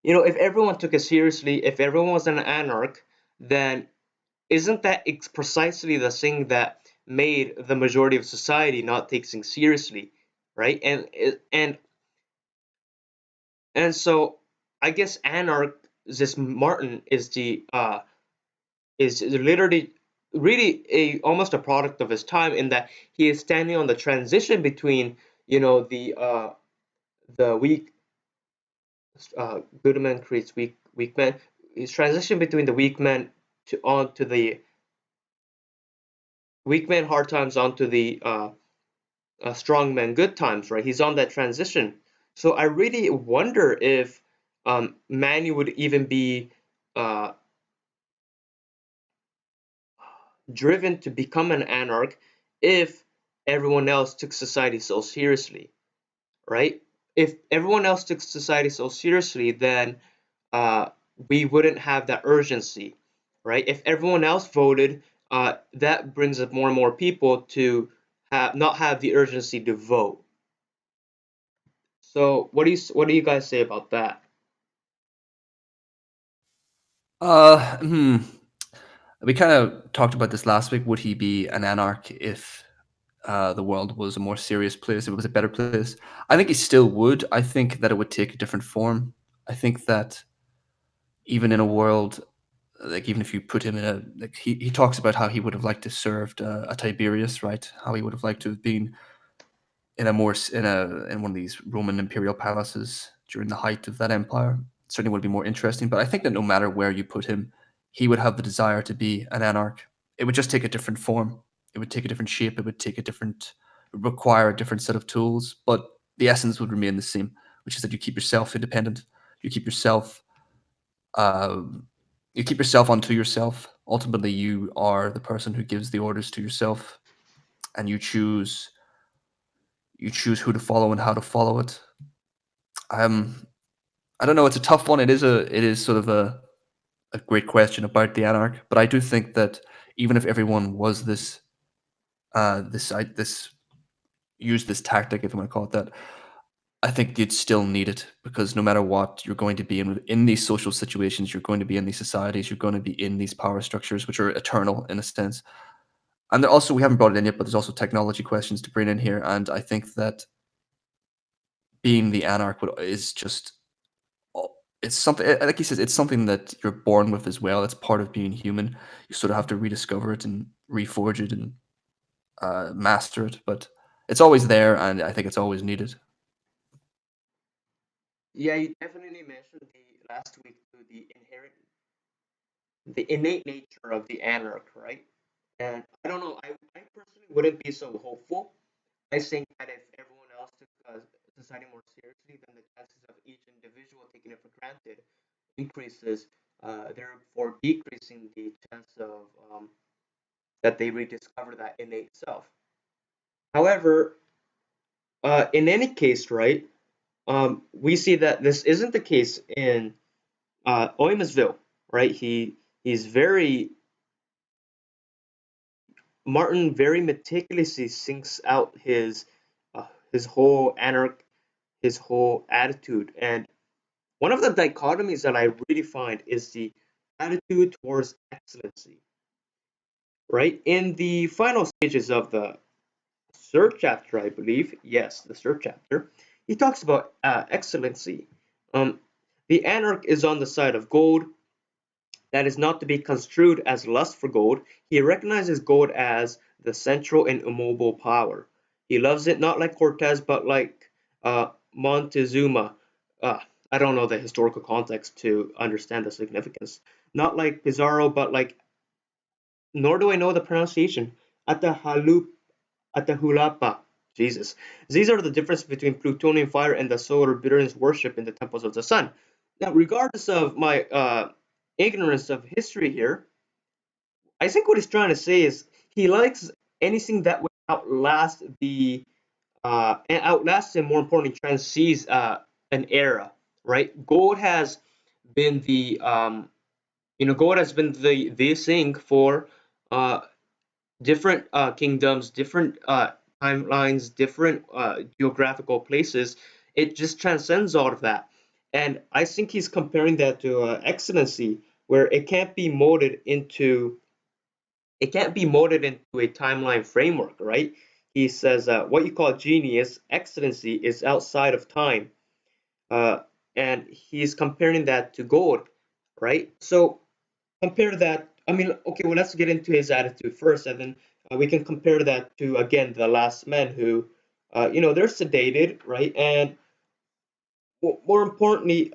if everyone took it seriously, if everyone was an anarch, then isn't that precisely the thing that made the majority of society not take things seriously, right? And so I guess anarch, this Martin is literally really almost a product of his time, in that he is standing on the transition between the weak good man creates weak men. He's transition between the weak man to onto the weak men hard times onto the strong men good times, right? He's on that transition. So I really wonder if Manny would even be uh, driven to become an anarch if everyone else took society so seriously, right? If everyone else took society so seriously, then uh, we wouldn't have that urgency, right? If everyone else voted, that brings up more and more people to not have the urgency to vote. So, what do you guys say about that? Uh, hmm. We kind of talked about this last week. Would he be an anarch if the world was a more serious place, if it was a better place? I think he still would. I think that it would take a different form. I think that even in a world, like even if you put him in he talks about how he would have liked to served a Tiberius, right? How he would have liked to have been in in one of these Roman imperial palaces during the height of that empire. Certainly would be more interesting. But I think that no matter where you put him, he would have the desire to be an anarch. It would just take a different form. It would take a different shape. It would require a different set of tools. But the essence would remain the same, which is that you keep yourself independent. You keep yourself. Uh, you keep yourself unto yourself. Ultimately, you are the person who gives the orders to yourself, and you choose who to follow and how to follow it. Um, I don't know. It's a tough one. It is sort of a great question about the anarch, but I do think that even if everyone was this use this tactic, if you want to call it that, I think you'd still need it, because no matter what, you're going to be in these social situations, you're going to be in these societies, you're going to be in these power structures, which are eternal in a sense. And there also, we haven't brought it in yet, but there's also technology questions to bring in here, and I think that being the anarch is just it's something, like he says, it's something that you're born with as well. It's part of being human. You sort of have to rediscover it and reforge it and master it, but it's always there, and I think it's always needed. Yeah, you definitely mentioned the last week to the innate nature of the anarch, right? And I don't know, I personally wouldn't be so hopeful. I think that if everyone else took society more seriously, then the chances of each individual taking it for granted increases, therefore decreasing the chance of that they rediscover that innate self. However, in any case, right, we see that this isn't the case in Eumeswil, right? He's very Martin very meticulously thinks out his whole his whole attitude. And one of the dichotomies that I really find is the attitude towards excellency, right? In the final stages of the third chapter, I believe, yes, the third chapter, he talks about excellency. Um, the anarch is on the side of gold, that is not to be construed as lust for gold. He recognizes gold as the central and immobile power. He loves it not like Cortez, but like Montezuma. Uh, I don't know the historical context to understand the significance. Not like Pizarro, but like, nor do I know the pronunciation. Atahualpa. Jesus. These are the difference between plutonium fire and the solar bitterness worship in the temples of the sun. Now, regardless of my ignorance of history here, I think what he's trying to say is he likes anything that would outlast and outlast and more importantly transcends an era, right? Gold has been gold has been the thing for uh, different kingdoms, different timelines, different geographical places. It just transcends all of that. And I think he's comparing that to excellency, where it can't be molded into a timeline framework, right? He says what you call genius, excellency, is outside of time, uh, and he's comparing that to gold, right? So compare that. I mean, okay, well, let's get into his attitude first, and then we can compare that to again the last men who, they're sedated, right? And more importantly,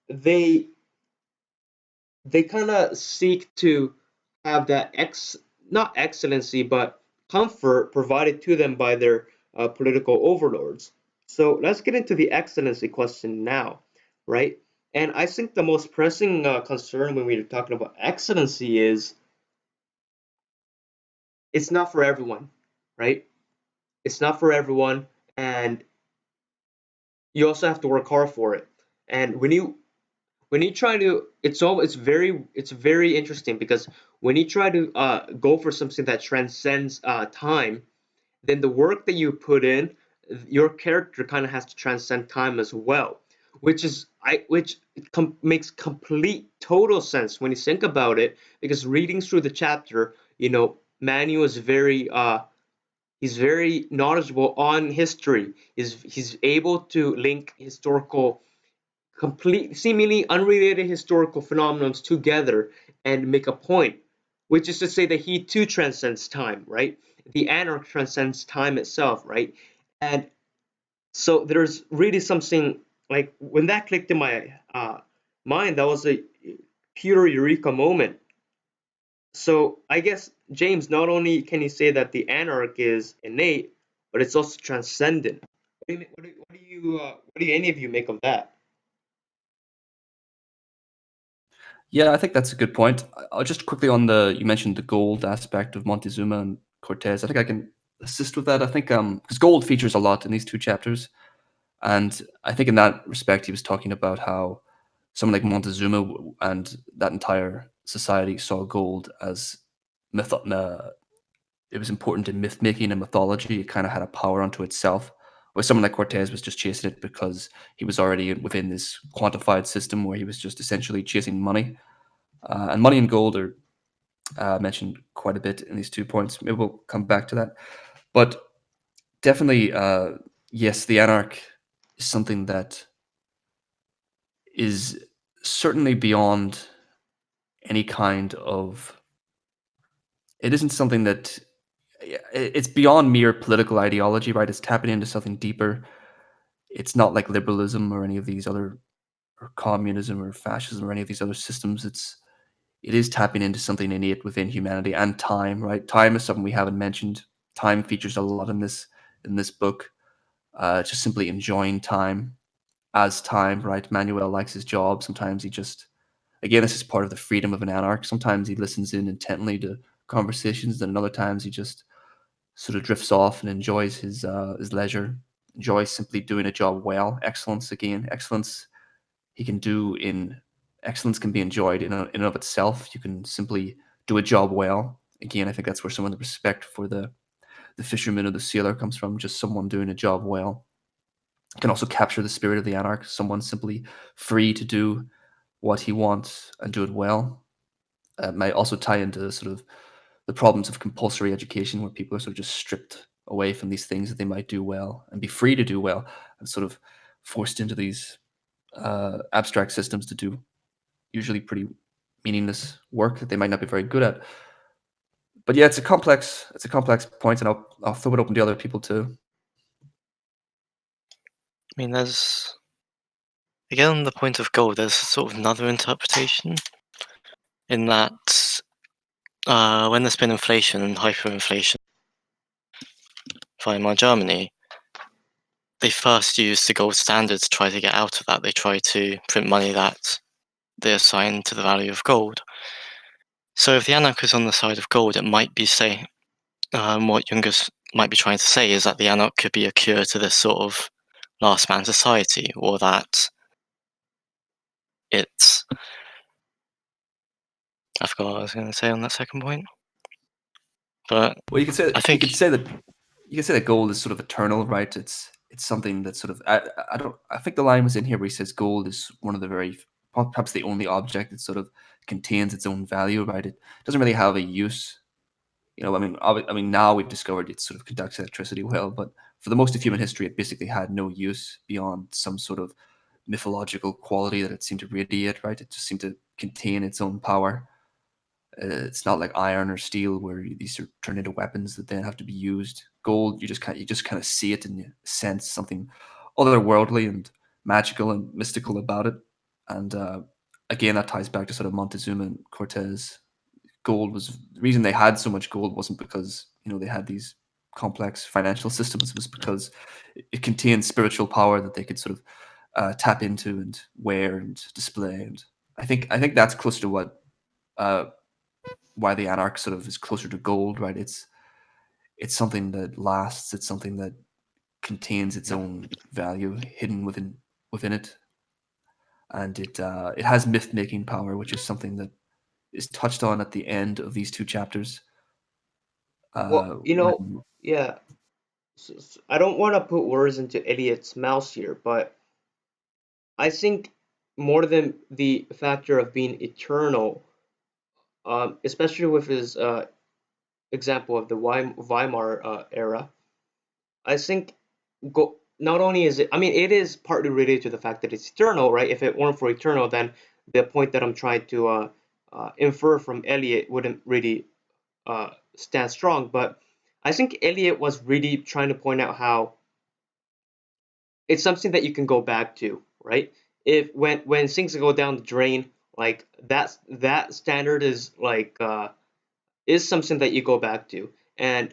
they they kind of seek to have that not excellency, but comfort provided to them by their political overlords. So let's get into the excellency question now, right? And I think the most pressing concern when we're talking about excellency is it's not for everyone, right? It's not for everyone, and you also have to work hard for it. And when you try to, it's very interesting because when you try to go for something that transcends time, then the work that you put in, your character kind of has to transcend time as well, which makes complete total sense when you think about it. Because reading through the chapter, Manu is very he's very knowledgeable on history. He's able to link seemingly unrelated historical phenomena together and make a point, which is to say that he too transcends time, right? The anarch transcends time itself, right? And so there's really something like when that clicked in my mind, that was a pure eureka moment. So I guess James, not only can you say that the anarch is innate, but it's also transcendent. What do any of you make of that? Yeah, I think that's a good point. I'll just quickly on you mentioned the gold aspect of Montezuma and Cortez. I think I can assist with that. I think because gold features a lot in these two chapters, and I think in that respect he was talking about how someone like Montezuma and that entire society saw gold as myth. It was important in myth making and mythology. It kind of had a power unto itself. Where someone like Cortez was just chasing it because he was already within this quantified system where he was just essentially chasing money. And money and gold are mentioned quite a bit in these 2 points. Maybe we'll come back to that. But definitely, yes, the anarch is something that is certainly beyond any kind of. It isn't something that. It's beyond mere political ideology, right? It's tapping into something deeper. It's not like liberalism or any of these other, or communism or fascism or any of these other systems. It is tapping into something innate within humanity and time, right? Time is something we haven't mentioned. Time features a lot in this book. Just simply enjoying time as time, right? Manuel likes his job. Sometimes he just, again, this is part of the freedom of an anarch. Sometimes he listens in intently to conversations, and other times he just sort of drifts off and enjoys his leisure. Enjoys simply doing a job well. Excellence again, excellence he can do in excellence can be enjoyed in and of itself. You can simply do a job well. Again, I think that's where some of the respect for the fisherman or the sailor comes from. Just someone doing a job well can also capture the spirit of the anarch. Someone simply free to do what he wants and do it well. Might also tie into sort of the problems of compulsory education, where people are sort of just stripped away from these things that they might do well and be free to do well, and sort of forced into these abstract systems to do usually pretty meaningless work that they might not be very good at. But yeah, it's a complex point, and I'll throw it open to other people too. I mean, there's again on the point of gold. There's sort of another interpretation in that when there's been inflation and hyperinflation, Weimar Germany, they first used the gold standard to try to get out of that. They tried to print money that they assigned to the value of gold. So if the anarch is on the side of gold, it might be what Junger might be trying to say is that the anarch could be a cure to this sort of last man society, or that it's... I forgot what I was going to say on that second point. But Well, you could say I think that gold is sort of eternal, right? It's something that sort of I think the line was in here where he says gold is one of the perhaps the only object that sort of contains its own value, right? It doesn't really have a use. I mean, now we've discovered it sort of conducts electricity well, but for the most of human history, it basically had no use beyond some sort of mythological quality that it seemed to radiate, right? It just seemed to contain its own power. It's not like iron or steel where these are turned into weapons that then have to be used. Gold, you just kind of see it and you sense something otherworldly and magical and mystical about it. And again, that ties back to sort of Montezuma and Cortez. Gold was the reason they had so much gold wasn't because they had these complex financial systems. It was because it contained spiritual power that they could sort of tap into and wear and display. And I think that's close to what why the anarch sort of is closer to gold, right? It's something that lasts. It's something that contains its own value hidden within it, and it has myth making power, which is something that is touched on at the end of these two chapters. Well, When, yeah. I don't want to put words into Eliot's mouth here, but I think more than the factor of being eternal, especially with his example of the Weimar era, I think not only is it, I mean, it is partly related to the fact that it's eternal, right? If it weren't for eternal, then the point that I'm trying to infer from Eliot wouldn't really stand strong. But I think Eliot was really trying to point out how it's something that you can go back to, right? If when things go down the drain, like that standard is something that you go back to. And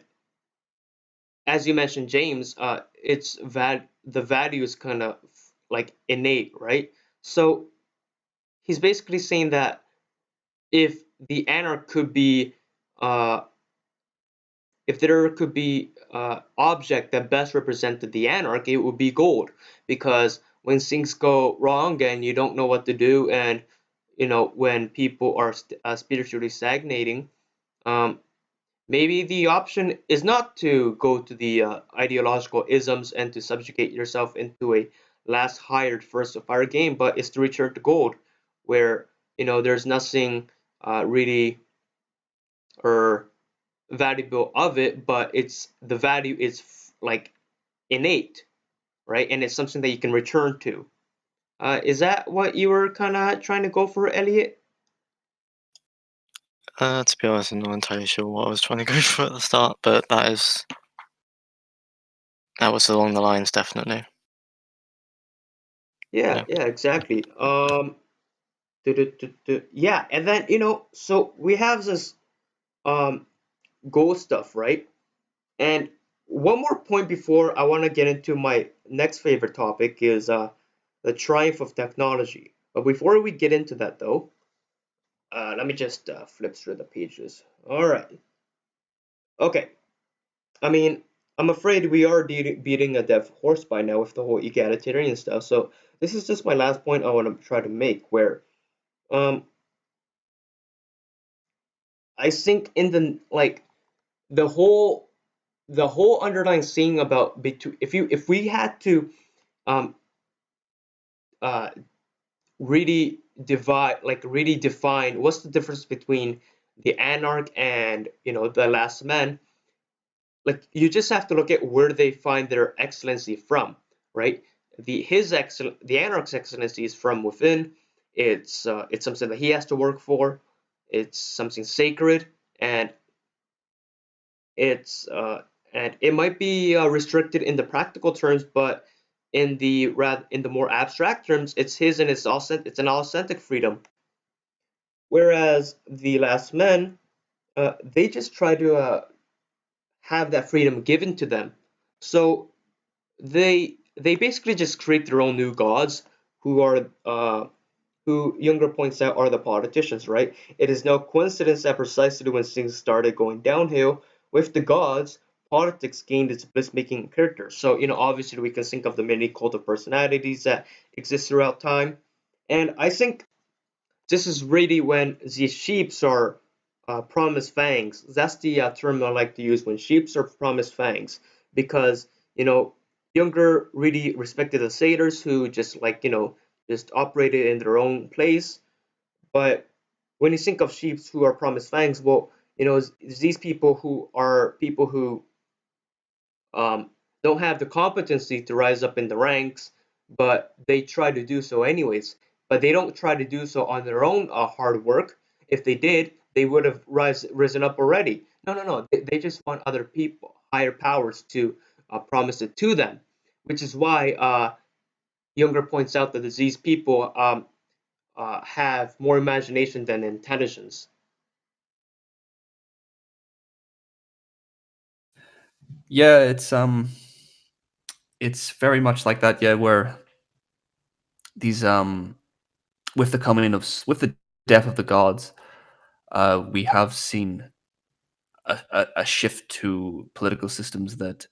as you mentioned, James, the value is kind of like innate, right? So he's basically saying that if the anarch could be uh, if there could be object that best represented the anarch, it would be gold. Because when things go wrong and you don't know what to do, and when people are spiritually stagnating, um, maybe the option is not to go to the ideological isms and to subjugate yourself into a last hired first to fire game, but it's to return to gold, where there's nothing really or valuable of it, but it's the value is like innate, right? And it's something that you can return to. Is that what you were kind of trying to go for, Elliot? to be honest, I'm not entirely sure what I was trying to go for at the start, but that was along the lines, definitely. Yeah, exactly. Yeah, and then so we have this um goal stuff, right? And one more point before I want to get into my next favorite topic is the triumph of technology. But before we get into that, though, let me just flip through the pages. All right. Okay. I mean, I'm afraid we are beating a dead horse by now with the whole egalitarian stuff. So this is just my last point I want to try to make, where um I think in the like the whole underlying thing about between if we had to um uh really really define what's the difference between the anarch and the last man, like you just have to look at where they find their excellency from, right? The anarch's excellency is from within, It's something that he has to work for. It's something sacred, and it's and it might be restricted in the practical terms, but in the more abstract terms, it's his and it's an authentic freedom. Whereas the last men, they just try to have that freedom given to them. So they basically just create their own new gods, who are who Junger points out are the politicians, right? It is no coincidence that precisely when things started going downhill with the gods, politics gained its bliss-making character. So, obviously we can think of the many cult of personalities that exist throughout time. And I think this is really when the sheeps are promised fangs. That's the term I like to use, when sheeps are promised fangs, because Younger really respected the satyrs who just just operated in their own place. But when you think of sheeps who are promised fangs, well, these people who um, don't have the competency to rise up in the ranks, but they try to do so anyways. But they don't try to do so on their own hard work. If they did, they would have risen up already. No, no, no. They just want other people, higher powers, to promise it to them, which is why Younger points out that these people have more imagination than intelligence. Yeah, it's very much like that. Yeah, where these with the with the death of the gods, we have seen a shift to political systems that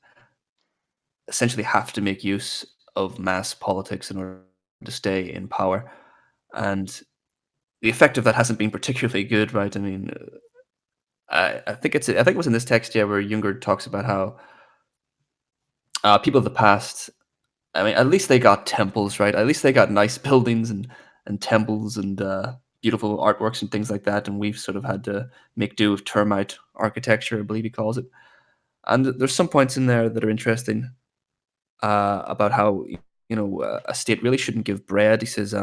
essentially have to make use of mass politics in order to stay in power, and the effect of that hasn't been particularly good, right? I mean, I think it was in this text, yeah, where Junger talks about how people of the past. I mean, at least they got temples, right? At least they got nice buildings and temples and beautiful artworks and things like that. And we've sort of had to make do with termite architecture, I believe he calls it. And there's some points in there that are interesting about how a state really shouldn't give bread. He says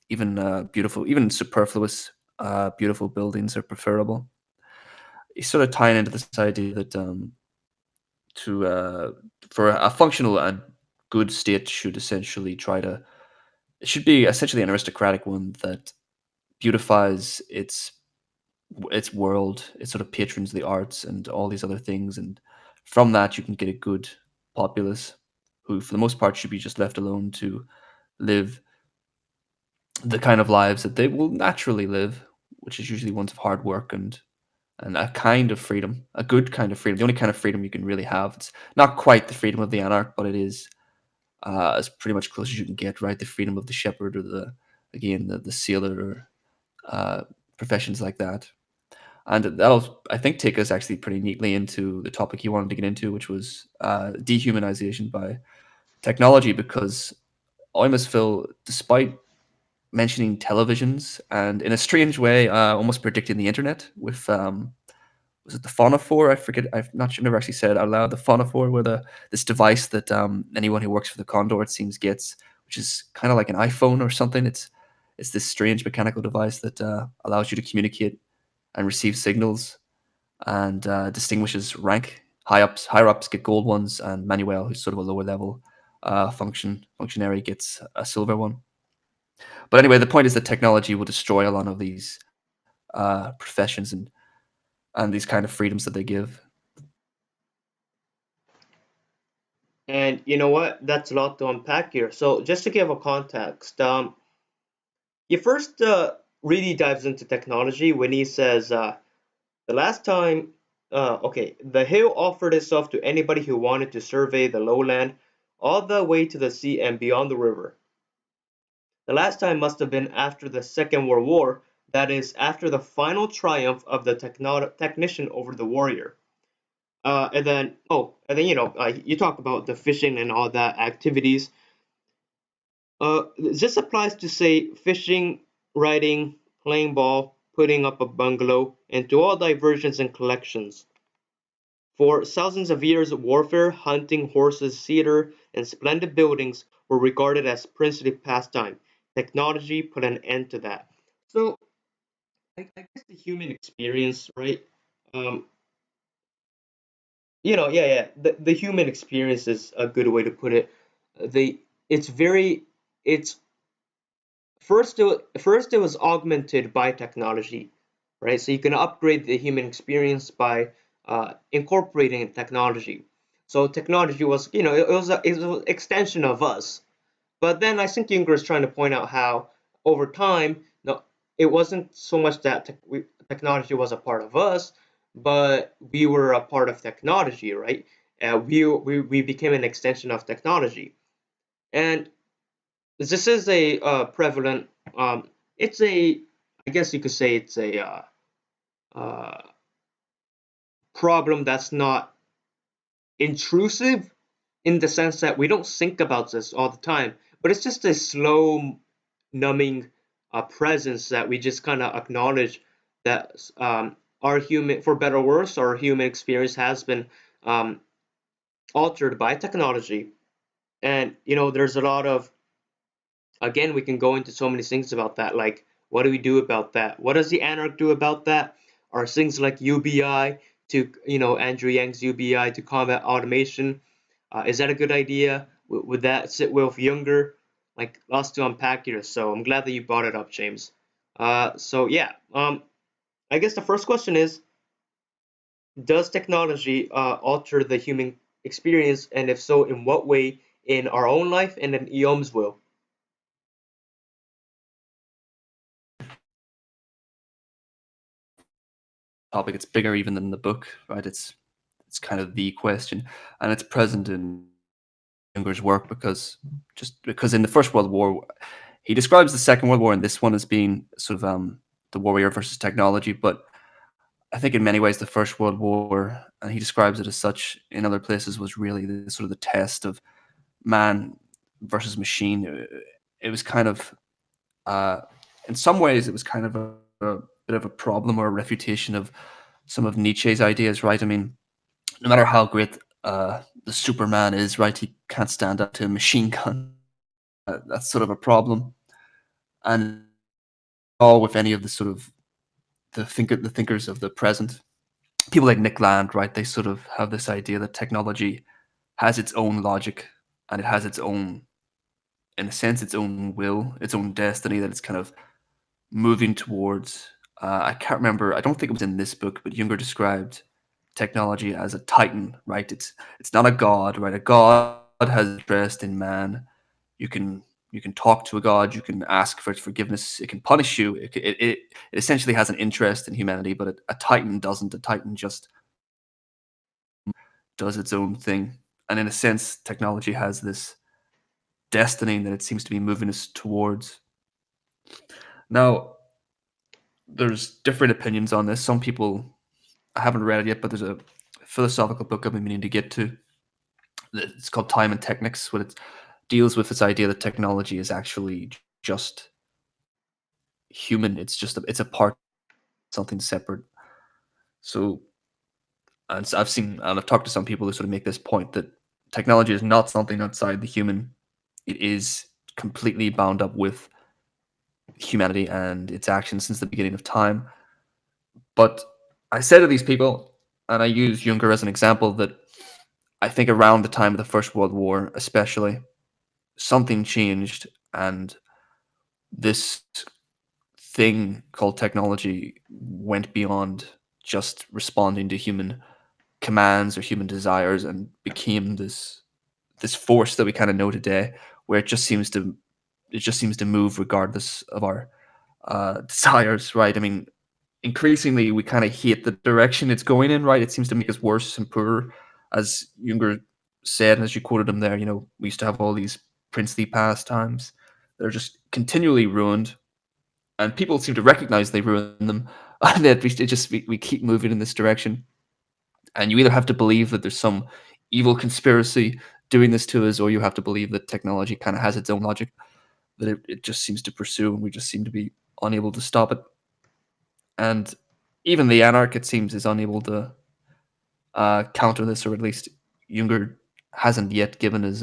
even beautiful, even superfluous, beautiful buildings are preferable. He's sort of tying into this idea that to for a functional and good state should essentially try to it should be essentially an aristocratic one that beautifies its world, it sort of patrons the arts and all these other things, and from that you can get a good populace who, for the most part, should be just left alone to live the kind of lives that they will naturally live, which is usually ones of hard work and a kind of freedom, a good kind of freedom, the only kind of freedom you can really have. It's not quite the freedom of the anarch, but it is as pretty much close as you can get, right? The freedom of the shepherd or the sailor or professions like that. And that'll, I think, take us actually pretty neatly into the topic you wanted to get into, which was dehumanization by technology, because Eumeswil, despite mentioning televisions and in a strange way, almost predicting the internet with was it the phonophore? I forget. I've not sure, never actually said it out loud. The phonophore, where this device that anyone who works for the Condor, it seems, gets, which is kind of like an iPhone or something. It's this strange mechanical device that allows you to communicate and receive signals and distinguishes rank. Higher ups get gold ones, and Manuel, who's sort of a lower level functionary, gets a silver one. But anyway, the point is that technology will destroy a lot of these professions and these kind of freedoms that they give. And you know what? That's a lot to unpack here. So just to give a context, he first really dives into technology when he says, the last time, okay, the hill offered itself to anybody who wanted to survey the lowland all the way to the sea and beyond the river. The last time must have been after the Second World War, that is, after the final triumph of the technician over the warrior. And then you talk about the fishing and all that activities. This applies to, say, fishing, riding, playing ball, putting up a bungalow, and to all diversions and collections. For thousands of years, warfare, hunting, horses, theater, and splendid buildings were regarded as princely pastime. technology put an end to that. So I guess the human experience, right? Um, the human experience is a good way to put it. The it's very it's first it was augmented by technology, right? So you can upgrade the human experience by incorporating technology. So technology was, it was an extension of us. But then I think Junger is trying to point out how over time, no, it wasn't so much that technology was a part of us, but we were a part of technology, right? We became an extension of technology, and this is a prevalent. It's a, I guess you could say it's a uh, problem that's not intrusive in the sense that we don't think about this all the time, but it's just a slow numbing presence that we just kind of acknowledge that our human, for better or worse, our human experience has been um, altered by technology. And there's a lot of, again, we can go into so many things about that. Like, what do we do about that? What does the anarch do about that? Are things like UBI to, Andrew Yang's UBI to combat automation? Is that a good idea? Would that sit well with Younger? Like, lots to unpack here. So I'm glad that you brought it up, James. So yeah, I guess the first question is, does technology alter the human experience, and if so, in what way in our own life and in Eumeswil? Topic. It's bigger even than the book, right? It's kind of the question, and it's present in Junger's work because in the First World War, he describes the Second World War and this one as being sort of the warrior versus technology, but I think in many ways the First World War, and he describes it as such in other places, was really the sort of the test of man versus machine. It was kind of, uh, in some ways, it was kind of a bit of a problem or a refutation of some of Nietzsche's ideas, right? I mean, no matter how great the Superman is, right, he can't stand up to a machine gun. That's sort of a problem. And all with any of the sort of the thinkers of the present, people like Nick Land, right? They sort of have this idea that technology has its own logic and it has its own, in a sense, its own will, its own destiny that it's kind of moving towards. I can't remember. I don't think it was in this book, but Junger described technology as a titan, right? It's not a god, right? A god has interest in man. You can you can talk to a god. You can ask for its forgiveness. It can punish you. It essentially has an interest in humanity, but a titan doesn't. A titan just does its own thing. And in a sense, technology has this destiny that it seems to be moving us towards. Now, there's different opinions on this. Some people, I haven't read it yet, but there's a philosophical book I've been meaning to get to. It's called Time and Technics, where it deals with this idea that technology is actually just human. It's a part of something separate. So, and I've seen and I've talked to some people who sort of make this point that technology is not something outside the human. It is completely bound up with humanity and its actions since the beginning of time. But I say to these people, and I use Jünger as an example, that I think around the time of the First World War, especially, something changed, and this thing called technology went beyond just responding to human commands or human desires and became this force that we kind of know today, where it just seems to move regardless of our desires, right? I mean, increasingly we kind of hate the direction it's going in, right? It seems to make us worse and poorer, as Junger said, and as you quoted him there. We used to have all these princely pastimes. They're just continually ruined, and people seem to recognize they ruin them, and that we keep moving in this direction. And you either have to believe that there's some evil conspiracy doing this to us, or you have to believe that technology kind of has its own logic that it just seems to pursue, and we just seem to be unable to stop it. And even the anarch, it seems, is unable to counter this, or at least Junger hasn't yet given us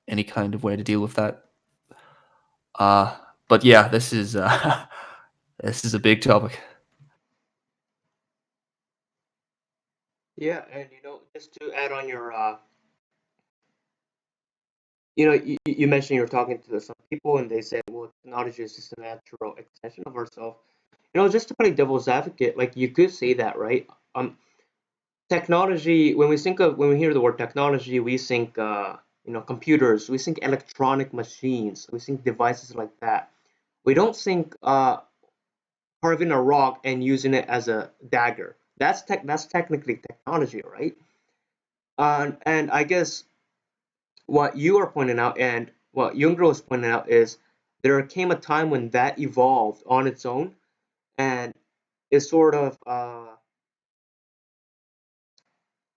any kind of way to deal with that. But yeah, this is this is a big topic. Yeah, and just to add on your, you mentioned you're talking to some people and they say, well, technology is just a natural extension of ourselves. Just to play devil's advocate, like you could say that, right? Technology. When we hear the word technology, we think, computers. We think electronic machines. We think devices like that. We don't think carving a rock and using it as a dagger. That's technically technology, right? And I guess what you are pointing out and what Junger was pointing out is there came a time when that evolved on its own and it sort of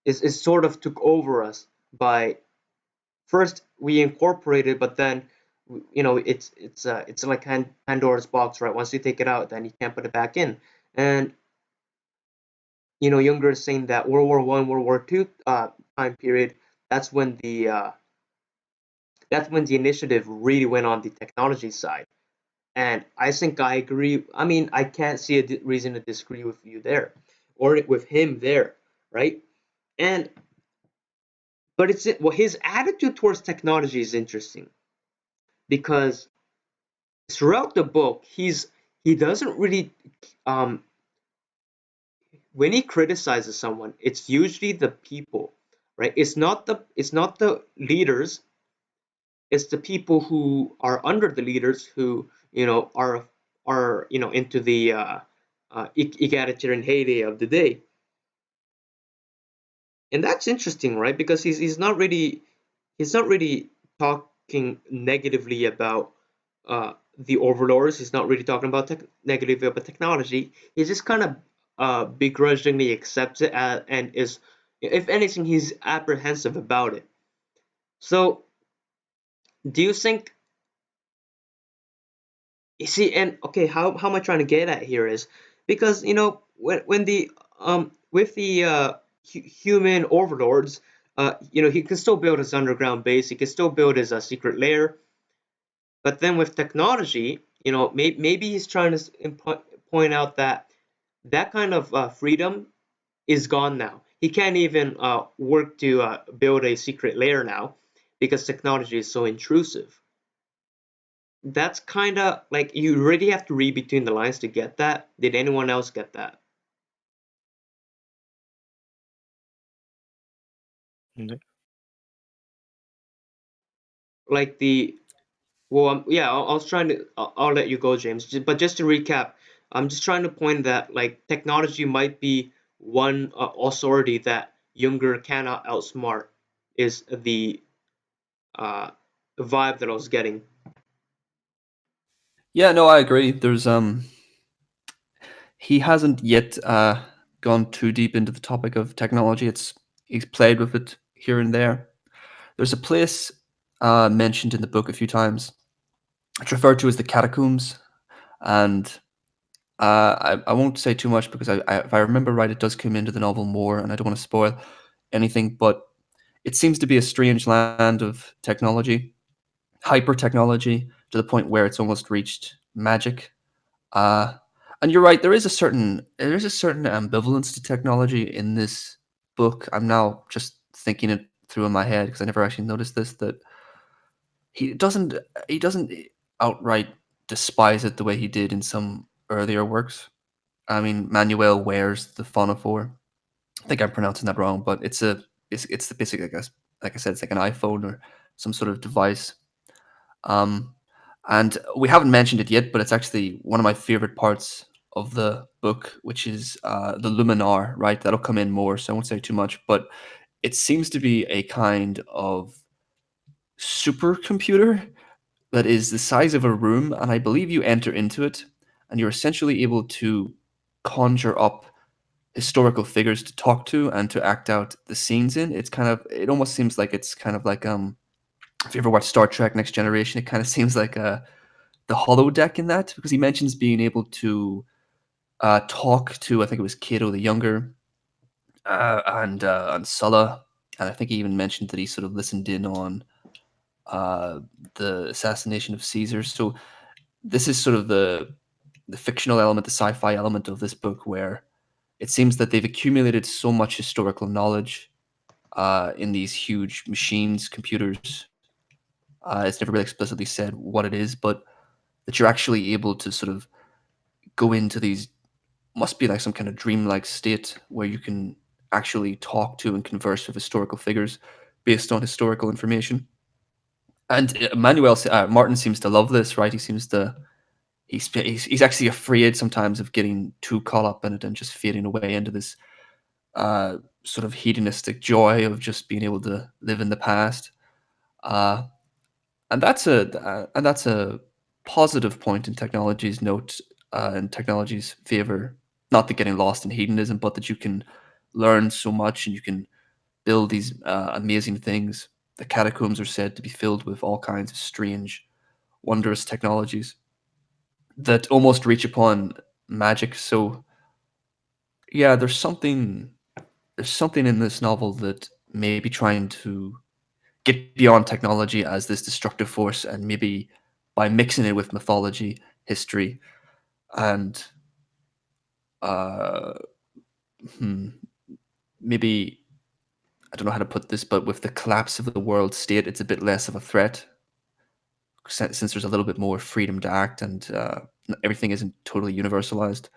is sort of took over us by first we incorporated, but then it's like Pandora's box, right? Once you take it out, then you can't put it back in. And Junger is saying that World War I, World War II time period, that's when the initiative really went on the technology side. And I think I agree. I mean, I can't see a reason to disagree with you there, or with him there, right? And but his attitude towards technology is interesting because throughout the book, he doesn't really um when he criticizes someone, it's usually the people, right? It's not the leaders. It's the people who are under the leaders who are into the egalitarian heyday of the day. And that's interesting, right? Because he's not really talking negatively about the overlords. He's not really talking about negatively about technology. He just kind of begrudgingly accepts it, and is, if anything, he's apprehensive about it. So, do you think? You see, and okay, how am I trying to get at here is because when the with the human overlords, he can still build his underground base. He can still build his secret lair. But then with technology, maybe he's trying to point out that that kind of freedom is gone now. He can't even work to build a secret lair now because technology is so intrusive. That's kind of like you really have to read between the lines to get that. Did anyone else get that? No. Like the well, yeah, I was trying to. I'll let you go, James. But just to recap, I'm just trying to point that like technology might be one authority that Junger cannot outsmart. Is uh, the vibe that I was getting. Yeah, no, I agree. There's he hasn't yet gone too deep into the topic of technology. He's played with it here and there. There's a place mentioned in the book a few times. It's referred to as the catacombs, and I won't say too much because if I remember right, it does come into the novel more, and I don't want to spoil anything. But it seems to be a strange land of technology, hyper technology, to the point where it's almost reached magic. Uh, and you're right. There is a certain ambivalence to technology in this book. I'm now just thinking it through in my head because I never actually noticed this. That he doesn't outright despise it the way he did in some earlier works. I mean, Manuel wears the phonophore. I think I'm pronouncing that wrong, but it's the basic, I guess. Like I said, it's like an iPhone or some sort of device. Um, and we haven't mentioned it yet, but it's actually one of my favorite parts of the book, which is the Luminar. Right, that'll come in more, so I won't say too much. But it seems to be a kind of supercomputer that is the size of a room, and I believe you enter into it, and you're essentially able to conjure up historical figures to talk to and to act out the scenes in. It almost seems like it's kind of like if you ever watched Star Trek Next Generation, it kind of seems like the holodeck in that because he mentions being able to talk to, I think it was Cato the Younger, and Sulla, and I think he even mentioned that he sort of listened in on uh, the assassination of Caesar. So this is sort of the fictional element, the sci-fi element of this book, where it seems that they've accumulated so much historical knowledge in these huge machines, computers. It's never really explicitly said what it is, but that you're actually able to sort of go into these, must be like some kind of dreamlike state where you can actually talk to and converse with historical figures based on historical information. And Martin seems to love this, right? He seems to he's actually afraid sometimes of getting too caught up in it and just fading away into this sort of hedonistic joy of just being able to live in the past. Uh, and that's a positive point in technology's note in technology's favor. Not that getting lost in hedonism, but that you can learn so much and you can build these amazing things. The catacombs are said to be filled with all kinds of strange, wondrous technologies that almost reach upon magic. So yeah, there's something in this novel that may be trying to get beyond technology as this destructive force, and maybe by mixing it with mythology, history, and uh, hmm, maybe I don't know how to put this, but with the collapse of the world state, it's a bit less of a threat since there's a little bit more freedom to act and everything isn't totally universalized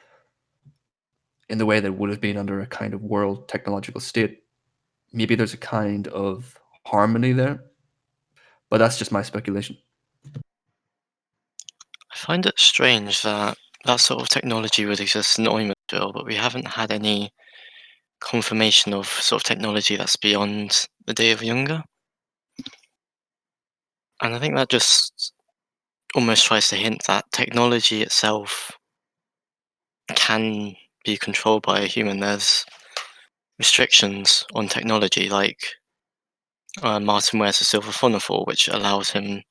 in the way that would have been under a kind of world technological state. Maybe there's a kind of harmony there, but that's just my speculation. I find it strange that that sort of technology would exist in Eumeswil, but we haven't had any confirmation of sort of technology that's beyond the day of Jünger. And I think that just almost tries to hint that technology itself can be controlled by a human. There's restrictions on technology, like Martin wears a silver phonopore, which allows him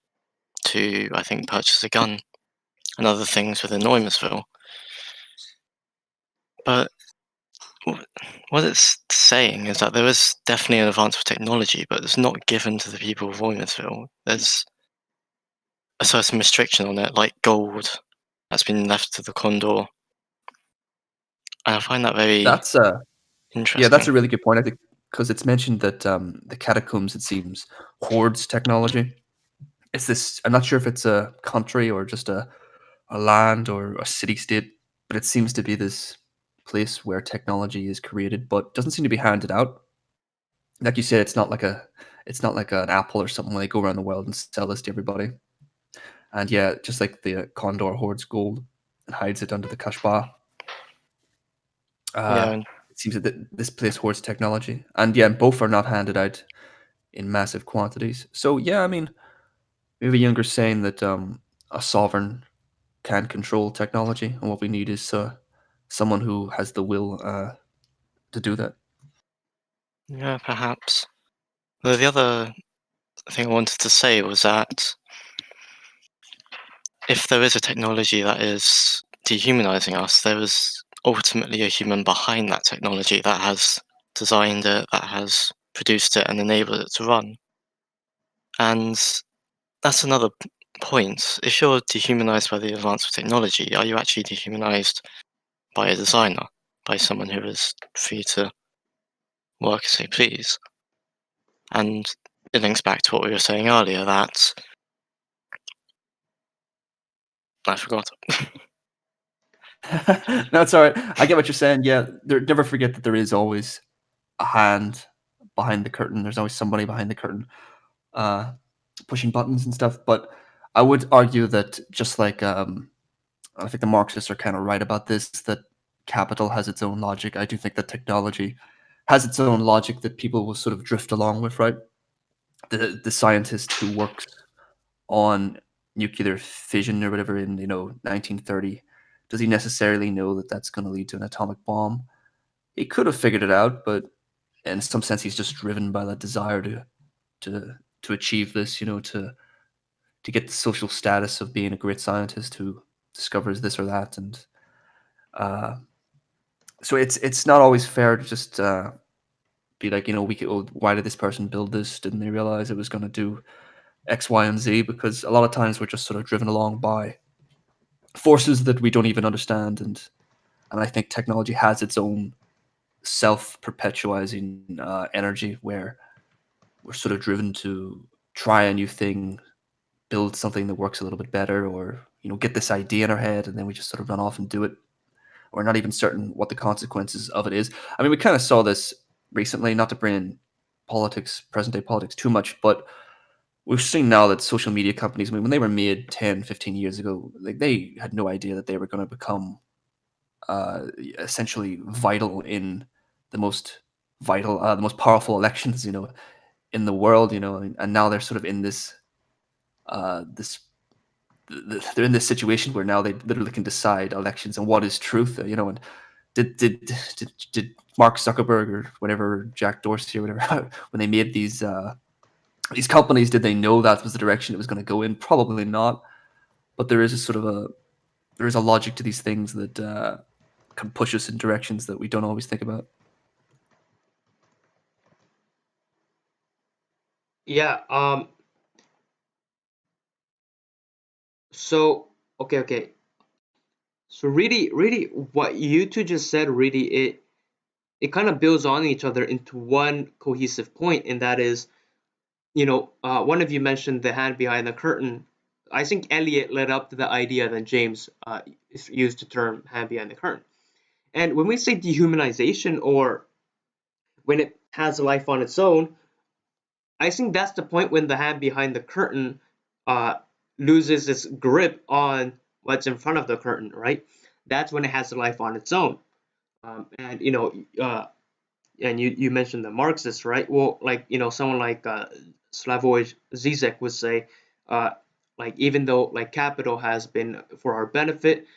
to, I think, purchase a gun and other things within Eumeswil. But what it's saying is that there is definitely an advance of technology, but it's not given to the people of Eumeswil. There's a certain restriction on it, like gold that's been left to the condor. And I find that very That's yeah, that's interesting. a really good point. I think because it's mentioned that the catacombs, it seems, hoards technology. It's this. I'm not sure if it's a country or just a land or a city state, but it seems to be this place where technology is created, but doesn't seem to be handed out. Like you said, it's not like an Apple or something where they go around the world and sell this to everybody. And yeah, just like the condor hoards gold and hides it under the kashba. Yeah, Uh, and it seems that this place hoards technology, and yeah, both are not handed out in massive quantities. So yeah, I mean, maybe Junger's saying that a sovereign can control technology, and what we need is someone who has the will to do that. yeah, perhaps. Though the other thing I wanted to say was that if there is a technology that is dehumanizing us, there is ultimately a human behind that technology that has designed it, that has produced it, and enabled it to run. And that's another point. If you're dehumanized by the advance of technology, are you actually dehumanized by a designer, by someone who is free to work as they please? And it links back to what we were saying earlier that I forgot. No, it's all right. I get what you're saying. Yeah, never forget that there is always a hand behind the curtain. There's always somebody behind the curtain, uh, pushing buttons and stuff. But I would argue that just like I think the Marxists are kind of right about this, that capital has its own logic. I do think that technology has its own logic that people will sort of drift along with, right? The scientist who works on nuclear fission or whatever in 1930, does he necessarily know that that's going to lead to an atomic bomb? He could have figured it out, but in some sense he's just driven by that desire to to achieve this, to get the social status of being a great scientist who discovers this or that. And uh, so it's not always fair to just be like, why did this person build this? Didn't they realize it was going to do X, Y, and Z? Because a lot of times we're just sort of driven along by forces that we don't even understand, and I think technology has its own self-perpetuating energy where we're sort of driven to try a new thing, build something that works a little bit better, or get this idea in our head, and then we just sort of run off and do it. We're not even certain what the consequences of it is. I mean, we kind of saw this recently, not to bring in politics, present day politics too much, but we've seen now that social media companies, I mean, when they were made 10, 15 years ago, like they had no idea that they were going to become essentially vital in the most the most powerful elections, in the world, and now they're sort of in this, this, they're in this situation where now they literally can decide elections and what is truth, and did Mark Zuckerberg or whatever, Jack Dorsey or whatever, when they made these companies, did they know that was the direction it was going to go in? Probably not. But there is a logic to these things that can push us in directions that we don't always think about. Yeah. So okay. So really, what you two just said, really, it kind of builds on each other into one cohesive point, and that is, one of you mentioned the hand behind the curtain. I think Eliot led up to the idea that James used the term hand behind the curtain. And when we say dehumanization, or when it has a life on its own, I think that's the point when the hand behind the curtain uh, loses its grip on what's in front of the curtain, right? That's when it has a life on its own. And and you mentioned the Marxists, right? Well, like someone like Slavoj Zizek would say, like even though like capital has been for our benefit,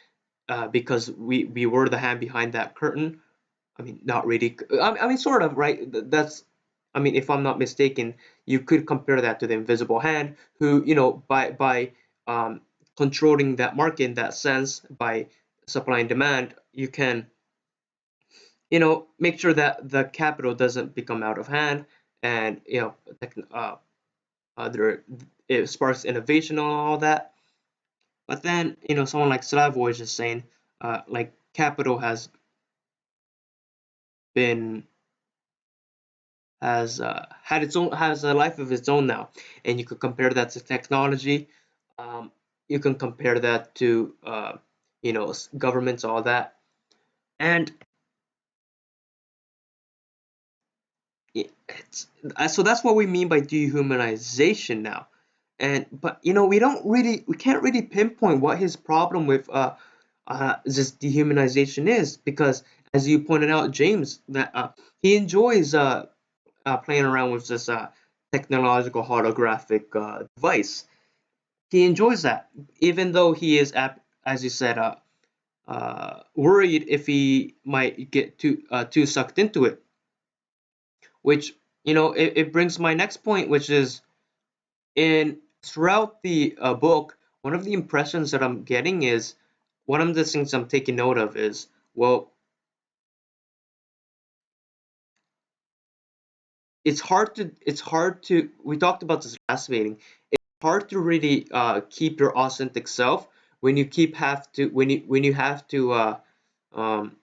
because we were the hand behind that curtain. I mean, not really. I mean, sort of, right? That's, I mean, if I'm not mistaken, you could compare that to the invisible hand, who, by controlling that market in that sense, by supply and demand, you can, make sure that the capital doesn't become out of hand, and there it sparks innovation and all that. But then, someone like Slavoj is saying, like capital been had its own has a life of its own now, and you could compare that to technology. You can compare that to governments, all that, and so that's what we mean by dehumanization now. And but we can't really pinpoint what his problem with this dehumanization is, because as you pointed out, James, that he enjoys playing around with this technological holographic device. He enjoys that, even though he is, as you said, worried if he might get too sucked into it. Which it brings my next point, which is in throughout the book, one of the impressions that I'm getting is, one of the things I'm taking note of is, well, it's hard to we talked about this last meeting. It's hard to really keep your authentic self when you have to um,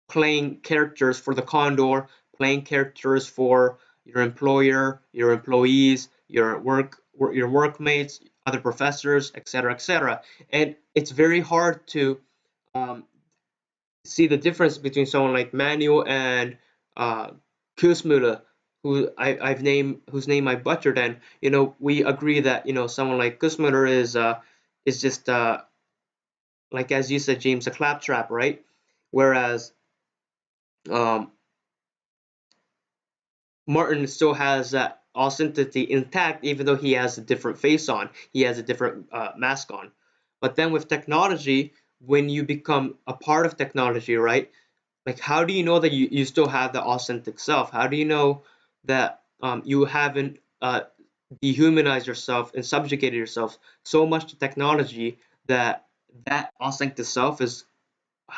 playing characters for the condor, playing characters for your employer, your employees, your workmates, other professors, etc., etc. And it's very hard to um, see the difference between someone like Manuel and uh, Kusmula, whose name I butchered, and we agree that someone like Kusmula is just like, as you said, James, a claptrap, right? Whereas um, Martin still has that authenticity intact, even though he has a different face on, he has a different mask on. But then with technology, when you become a part of technology, right? Like, how do you know that you still have the authentic self? How do you know that you haven't dehumanized yourself and subjugated yourself so much to technology that that authentic self is,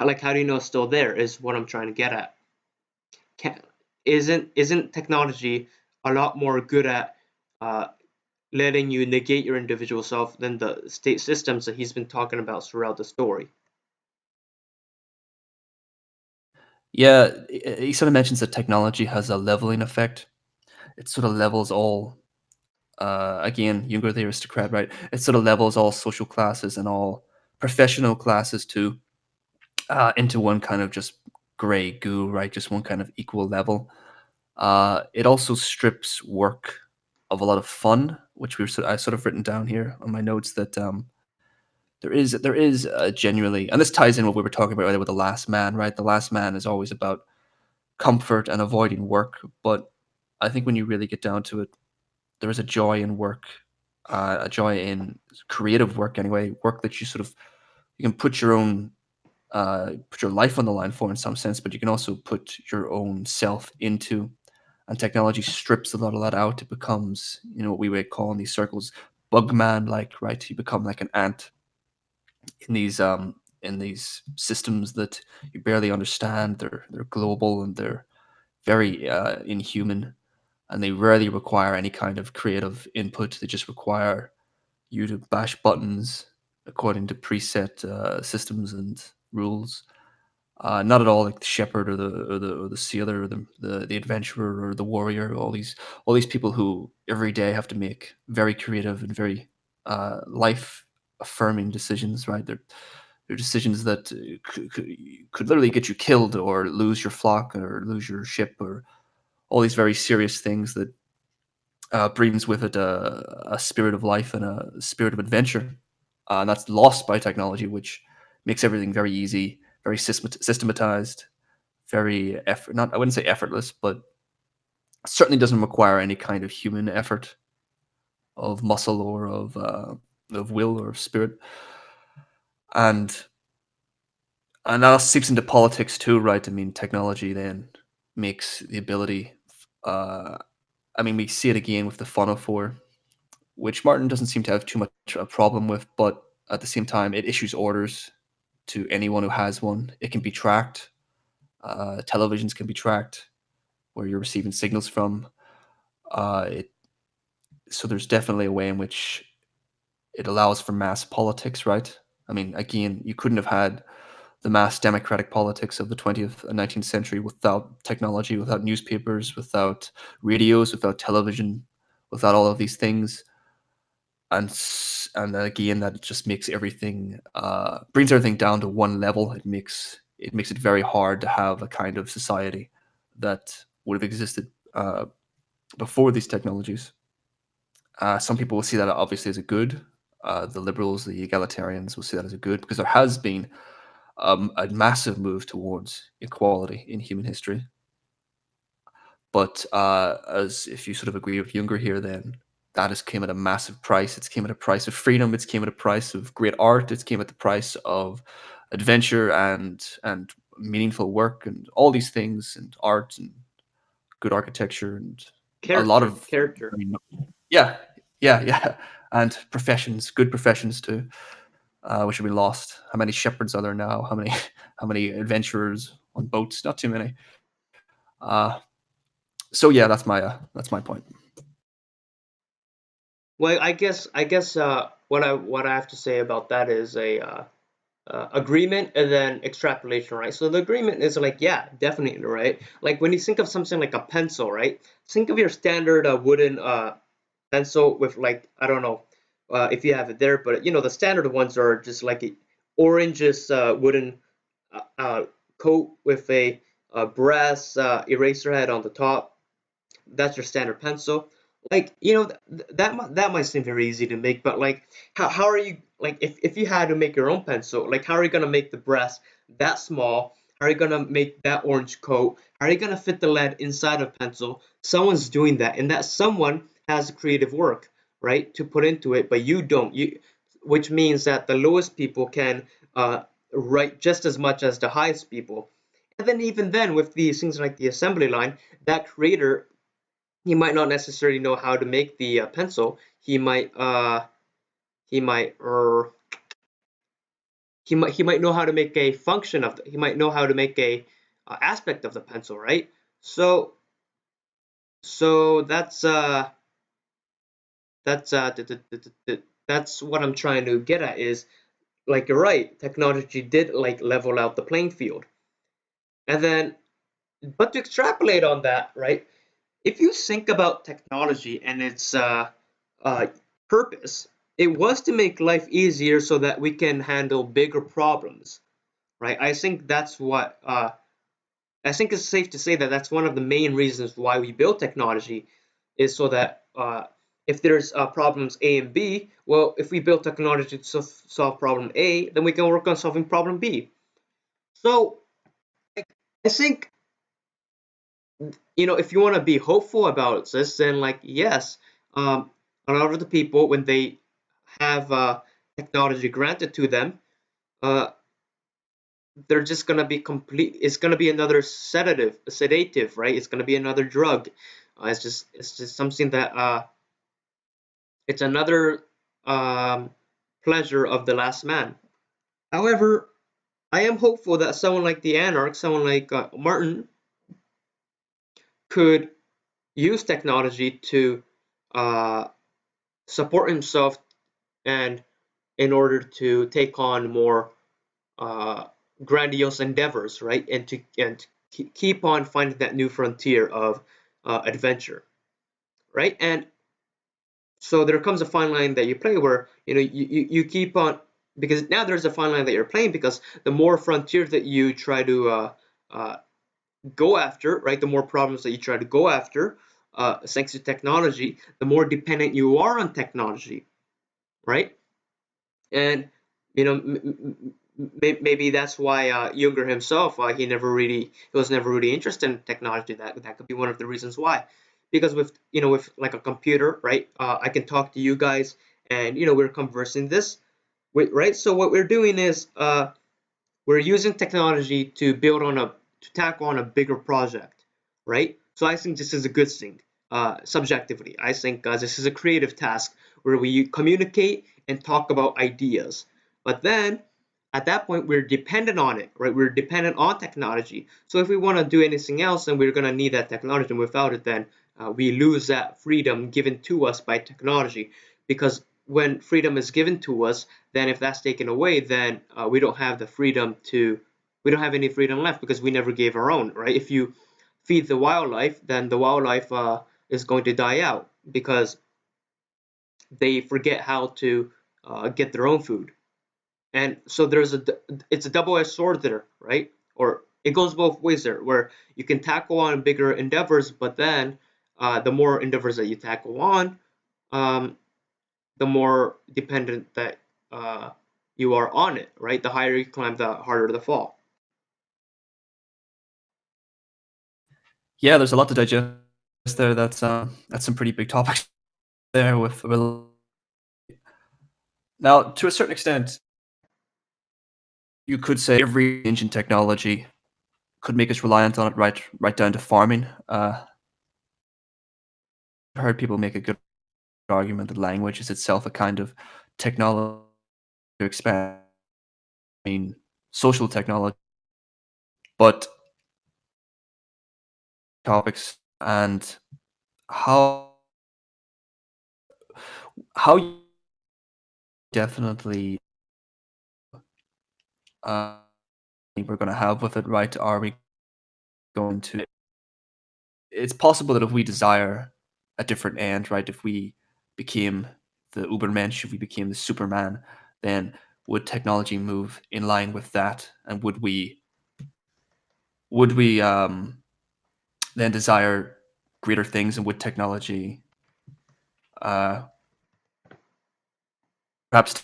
like, how do you know it's still there? Is what I'm trying to get at. Can, isn't technology a lot more good at uh, letting you negate your individual self than the state systems that he's been talking about throughout the story. Yeah, he sort of mentions that technology has a leveling effect. It sort of levels all. Again, Junger the aristocrat, right? It sort of levels all social classes and all professional classes too into one kind of just gray goo, right? Just one kind of equal level. It also strips work of a lot of fun, which I sort of written down here on my notes that there is genuinely, and this ties in what we were talking about earlier with the Last Man, right? The Last Man is always about comfort and avoiding work, but I think when you really get down to it, there is a joy in work, a joy in creative work anyway, work that you can put your life on the line for in some sense, but you can also put your own self into. And technology strips a lot of that out. It becomes, what we would call in these circles, bugman like, right? You become like an ant in these systems that you barely understand. They're global and they're very inhuman, and they rarely require any kind of creative input. They just require you to bash buttons according to preset systems and rules. Not at all like the shepherd or the sealer or the adventurer or the warrior. All these people who every day have to make very creative and very life affirming decisions. Right, they're decisions that could literally get you killed or lose your flock or lose your ship or all these very serious things that brings with it a spirit of life and a spirit of adventure, and that's lost by technology, which makes everything very easy, very systematized, very effort. Not I wouldn't say effortless, but certainly doesn't require any kind of human effort of muscle or of will or spirit, and that also seeps into politics too, right? I mean, technology then makes the ability. Uh, I mean, we see it again with the phonophore, which Martin doesn't seem to have too much a problem with, but at the same time, it issues orders to anyone who has one. It can be tracked. Televisions can be tracked where you're receiving signals from. It So there's definitely a way in which it allows for mass politics, right? I mean, again, you couldn't have had the mass democratic politics of the 20th and 19th century without technology, without newspapers, without radios, without television, without all of these things. And again, that just makes everything brings everything down to one level. It makes it very hard to have a kind of society that would have existed before these technologies. Some people will see that obviously as a good. The liberals, the egalitarians will see that as a good because there has been a massive move towards equality in human history. But as if you sort of agree with Junger here, then that has came at a massive price. It's came at a price of freedom. It's came at a price of great art. It's came at the price of adventure and meaningful work and all these things and art and good architecture and a lot Character, of character. yeah, yeah, and professions, good professions too, which have been lost. How many shepherds are there now? How many adventurers on boats? Not too many. Uh, so yeah, that's my point. Well, I guess what I have to say about that is a agreement and then extrapolation, right? So the agreement is like, yeah, definitely, right? Like when you think of something like a pencil, right? Think of your standard wooden pencil with like, I don't know if you have it there, but the standard ones are just like a oranges wooden uh, coat with a brass eraser head on the top. That's your standard pencil. Like, that might seem very easy to make, but like, how are you, like, if you had to make your own pencil, like, how are you gonna make the brass that small? How are you gonna make that orange coat? How are you gonna fit the lead inside a pencil? Someone's doing that, and that someone has creative work, right, to put into it, but you don't. Which means that the lowest people can write just as much as the highest people. And then even then, with these things like the assembly line, that creator, he might not necessarily know how to make the pencil. He might he might know how to make a function of he might know how to make a aspect of the pencil, right? So that's what I'm trying to get at is, like, you're right, technology did like level out the playing field. And then, but to extrapolate on that, right? If you think about technology and its uh, purpose, it was to make life easier so that we can handle bigger problems, right? I think that's what I think it's safe to say that that's one of the main reasons why we build technology, is so that if there's problems A and B, well, if we build technology to solve problem A, then we can work on solving problem B. So I think, if you want to be hopeful about this, then like yes, a lot of the people when they have technology granted to them, uh, they're just gonna be complete. It's gonna be another sedative, right? It's gonna be another drug. It's just something that it's another pleasure of the last man. However, I am hopeful that someone like the Anarch, someone like Martin, could use technology to uh, support himself and in order to take on more uh, grandiose endeavors, right? And keep on finding that new frontier of adventure, right? And so there comes a fine line that you play where you keep on, because now there's a fine line that you're playing, because the more frontiers that you try to uh, go after, right? The more problems that you try to go after, thanks to technology, the more dependent you are on technology, right? And maybe that's why Junger himself, he was never really interested in technology. That could be one of the reasons why, because with like a computer, right? I can talk to you guys, and we're conversing this, right? So what we're doing is we're using technology to tackle on a bigger project, right? So I think this is a good thing. Subjectively, I think this is a creative task where we communicate and talk about ideas. But then, at that point, we're dependent on it, right? We're dependent on technology. So if we want to do anything else, then we're going to need that technology. And without it, then we lose that freedom given to us by technology, because when freedom is given to us, then if that's taken away, then we don't have any freedom left, because we never gave our own, right? If you feed the wildlife, then the wildlife is going to die out, because they forget how to get their own food. And so it's a double-edged sword there, right? Or it goes both ways there, where you can tackle on bigger endeavors, but then the more endeavors that you tackle on, um, the more dependent that you are on it, right? The higher you climb, the harder the fall. Yeah, there's a lot to digest there. That's some pretty big topics there. With now, to a certain extent, you could say every change in technology could make us reliant on it, right down to farming. I've heard people make a good argument that language is itself a kind of technology to expand, I mean, social technology, but topics and how you definitely uh, we're going to have with it, right? Are we going to? It's possible that if we desire a different end, right? If we became the Ubermensch, if we became the Superman, then would technology move in line with that, and would we then desire greater things, and would technology uh, perhaps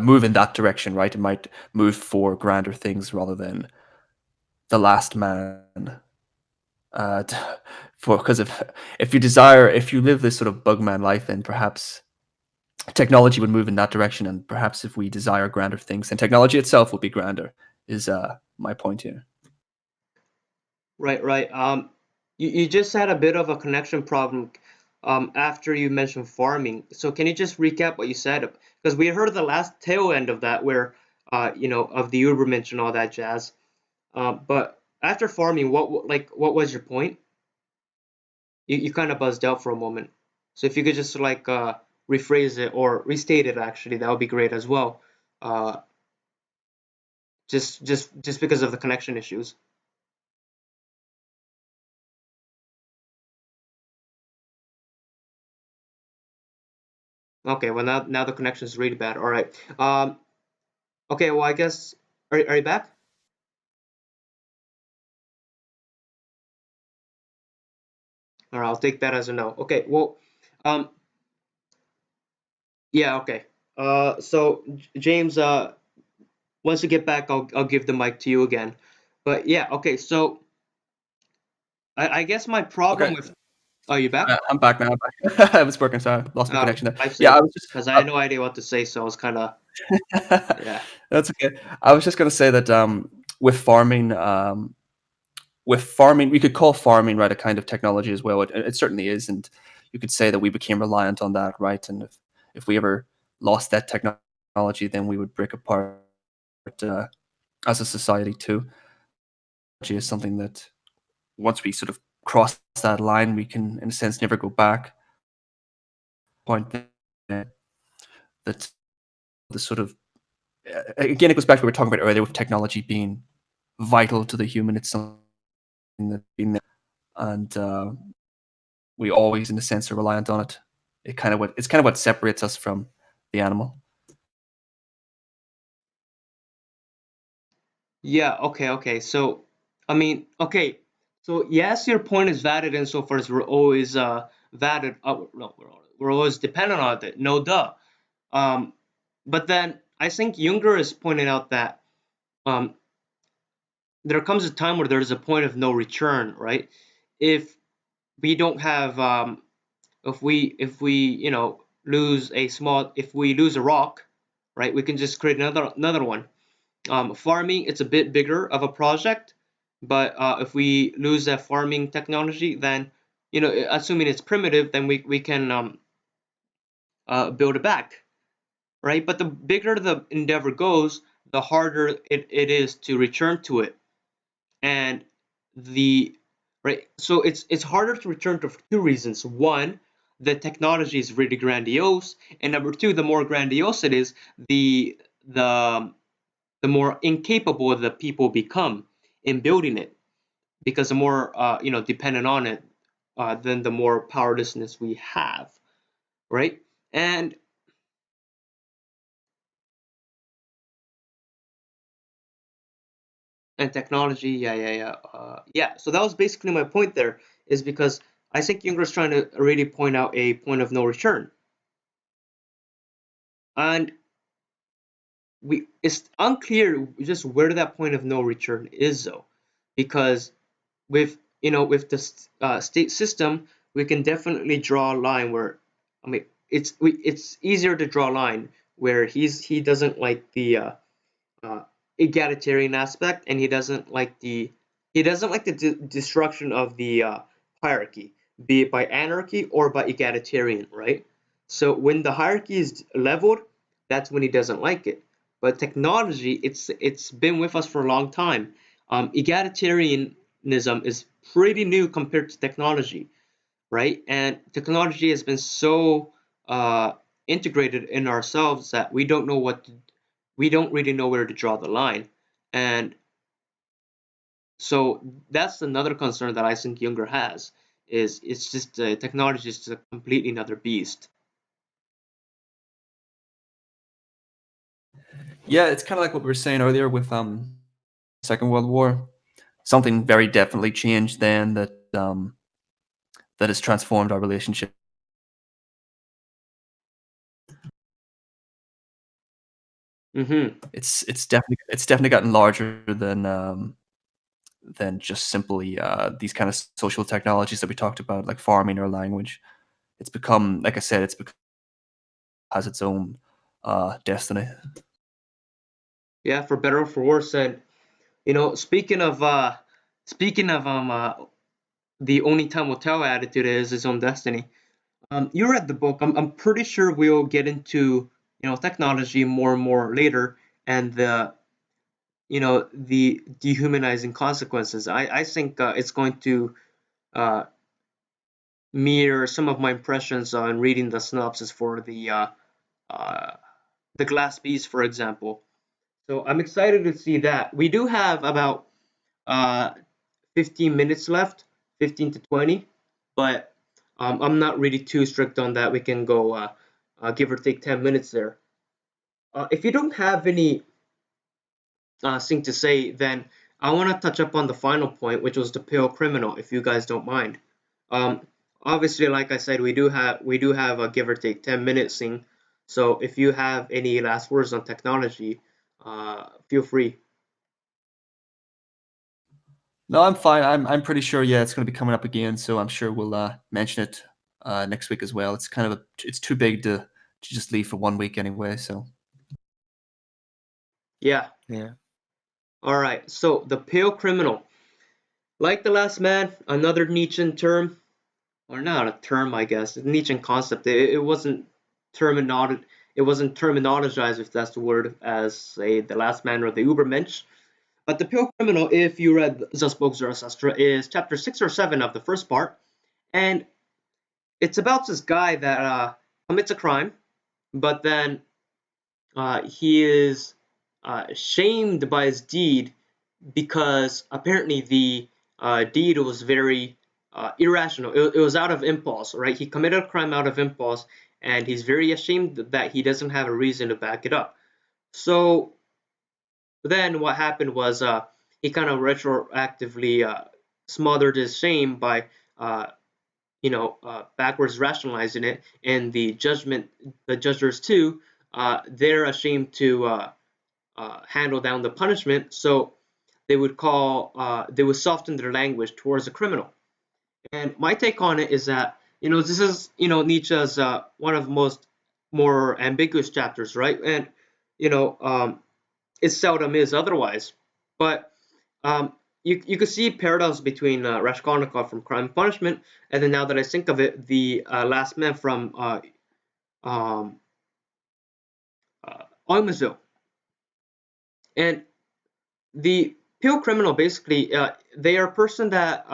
move in that direction, right? It might move for grander things rather than the last man. Uh, for because if you live this sort of bugman life, then perhaps technology would move in that direction, and perhaps if we desire grander things, then technology itself will be grander. Is my point here? Right, right. You just had a bit of a connection problem after you mentioned farming. So can you just recap what you said? Because we heard the last tail end of that, where of the Ubermensch and all that jazz. But after farming, what was your point? You kind of buzzed out for a moment. So if you could just like rephrase it or restate it, actually, that would be great as well. Uh, just because of the connection issues. Okay, well now the connection is really bad. All right. Okay, well I guess are you back? All right, I'll take that as a no. Okay, well, um, yeah, okay. So James, once you get back, I'll give the mic to you again. But yeah, okay. So I guess my problem Okay, with are you back? I'm back now. I'm back. I was working, sorry, lost my connection there. Life Yeah, I saved was just. because I had no idea what to say, so I was kind of yeah. That's okay. I was just going to say that with farming, we could call farming, right, a kind of technology as well. It certainly is, and you could say that we became reliant on that, right? And if we ever lost that technology, then we would break apart uh, as a society too. Technology is something that once we sort of cross that line, we can, in a sense, never go back. Point that the sort of again, it goes back to what we were talking about earlier with technology being vital to the human. It's something that's been there, and we always, in a sense, are reliant on it. It's kind of what separates us from the animal. Yeah, okay. So, I mean, okay. So, yes, your point is valid insofar as we're always valid. No, we're always dependent on it. No, duh. Um, but then I think Junger is pointing out that um, there comes a time where there's a point of no return, right? If we don't have, if we if we lose a rock, right, we can just create another one. Farming, it's a bit bigger of a project, but if we lose that farming technology, then assuming it's primitive, then we can build it back, right? But the bigger the endeavor goes, the harder it is to return to it, and the right. So it's harder to return to for two reasons. One, the technology is really grandiose, and number two, the more grandiose it is, the the more incapable the people become in building it, because the more dependent on it, then the more powerlessness we have, right? And technology, yeah. So that was basically my point there, is because I think Junger is trying to really point out a point of no return, and it's unclear just where that point of no return is though, because with the state system, we can definitely draw a line where, I mean, it's easier to draw a line where he doesn't like the uh, egalitarian aspect, and he doesn't like the destruction of the hierarchy, be it by anarchy or by egalitarian, right? So when the hierarchy is leveled, that's when he doesn't like it. But technology, it's been with us for a long time. Egalitarianism is pretty new compared to technology, right? And technology has been so integrated in ourselves that we don't really know where to draw the line. And so that's another concern that I think Junger has, is it's just technology is just a completely another beast. Yeah, it's kind of like what we were saying earlier with Second World War. Something very definitely changed then that has transformed our relationship. Mm-hmm. It's definitely gotten larger than just simply these kind of social technologies that we talked about, like farming or language. It's become, like I said, has its own destiny. Yeah, for better or for worse. And speaking of the only time will tell attitude is his own destiny. You read the book. I'm pretty sure we'll get into technology more and more later, and the dehumanizing consequences. I think it's going to uh, some of my impressions on reading the synopsis for the Glass Beast, for example. So I'm excited to see that. We do have about uh, 15 minutes left, 15 to 20, but I'm not really too strict on that. We can go give or take 10 minutes there. If you don't have any thing to say, then I want to touch up on the final point, which was the pale criminal, if you guys don't mind. Um, Obviously, like I said, we do have a give or take 10 minutes thing. So if you have any last words on technology, feel free. No, I'm fine. I'm pretty sure. Yeah, it's going to be coming up again, so I'm sure we'll mention it next week as well. It's kind of it's too big to just leave for 1 week anyway. So Yeah. Yeah. All right. So the pale criminal, like the last man, another Nietzschean term, or not a term, I guess, a Nietzschean concept. It wasn't terminology. It wasn't terminologized, if that's the word, as say the last man or the Ubermensch. But the pale criminal, if you read Das Buch Zarathustra, is chapter 6 or 7 of the first part, and it's about this guy that commits a crime, but then he is shamed by his deed because apparently the deed was very irrational. It was out of impulse, right? He committed a crime out of impulse, and he's very ashamed that he doesn't have a reason to back it up. So then what happened was he kind of retroactively smothered his shame by backwards rationalizing it, and the judges too, they're ashamed to handle down the punishment, so they would soften their language towards the criminal. And my take on it is that this is Nietzsche's one of the most more ambiguous chapters, right? And you know it seldom is otherwise, but you could see parallels between Raskolnikov from Crime and Punishment, and then now that I think of it, the Last Man from um, Eumeswil. And the pale criminal, basically, they are a person that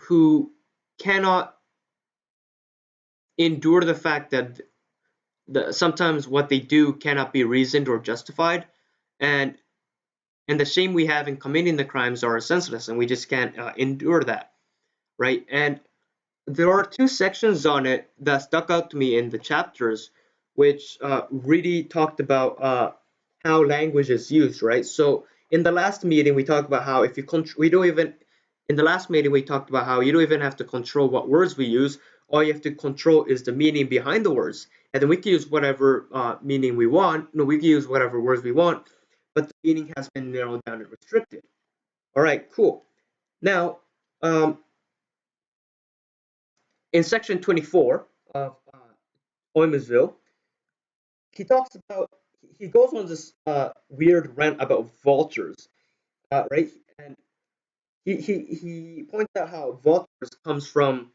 who cannot endure the fact that sometimes what they do cannot be reasoned or justified, and the shame we have in committing the crimes are senseless, and we just can't endure that, right? And there are two sections on it that stuck out to me in the chapters, which really talked about how language is used, right? So in the last meeting, we talked about how if you we don't even in the last meeting we talked about how you don't even have to control what words we use. All you have to control is the meaning behind the words, and then we can use whatever meaning we want. No, we can use whatever words we want, but the meaning has been narrowed down and restricted. All right, cool. Now, in section 24 of Eumeswil, he talks about he goes on this weird rant about vultures, right? And he points out how vultures comes from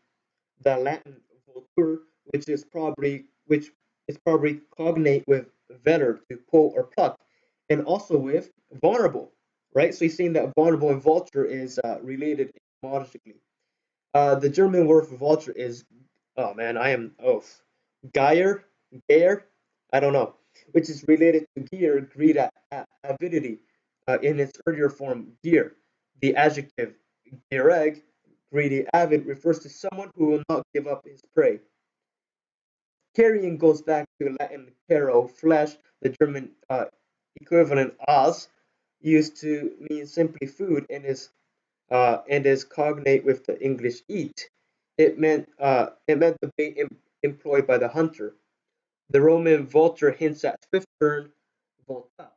the Latin vultur, which is probably cognate with vetter, to pull or pluck, and also with vulnerable, right? So he's saying that vulnerable and vulture is related etymologically. The German word for vulture is, oh man, Geier, Geier, I don't know, which is related to gear, greed, avidity, in its earlier form, gear. The adjective gierig, greedy, avid, refers to someone who will not give up his prey. Carrion goes back to Latin caro, flesh, the German equivalent as, used to mean simply food, and is cognate with the English eat. It meant the bait employed by the hunter. The Roman vulture hints at fifth turn, volta.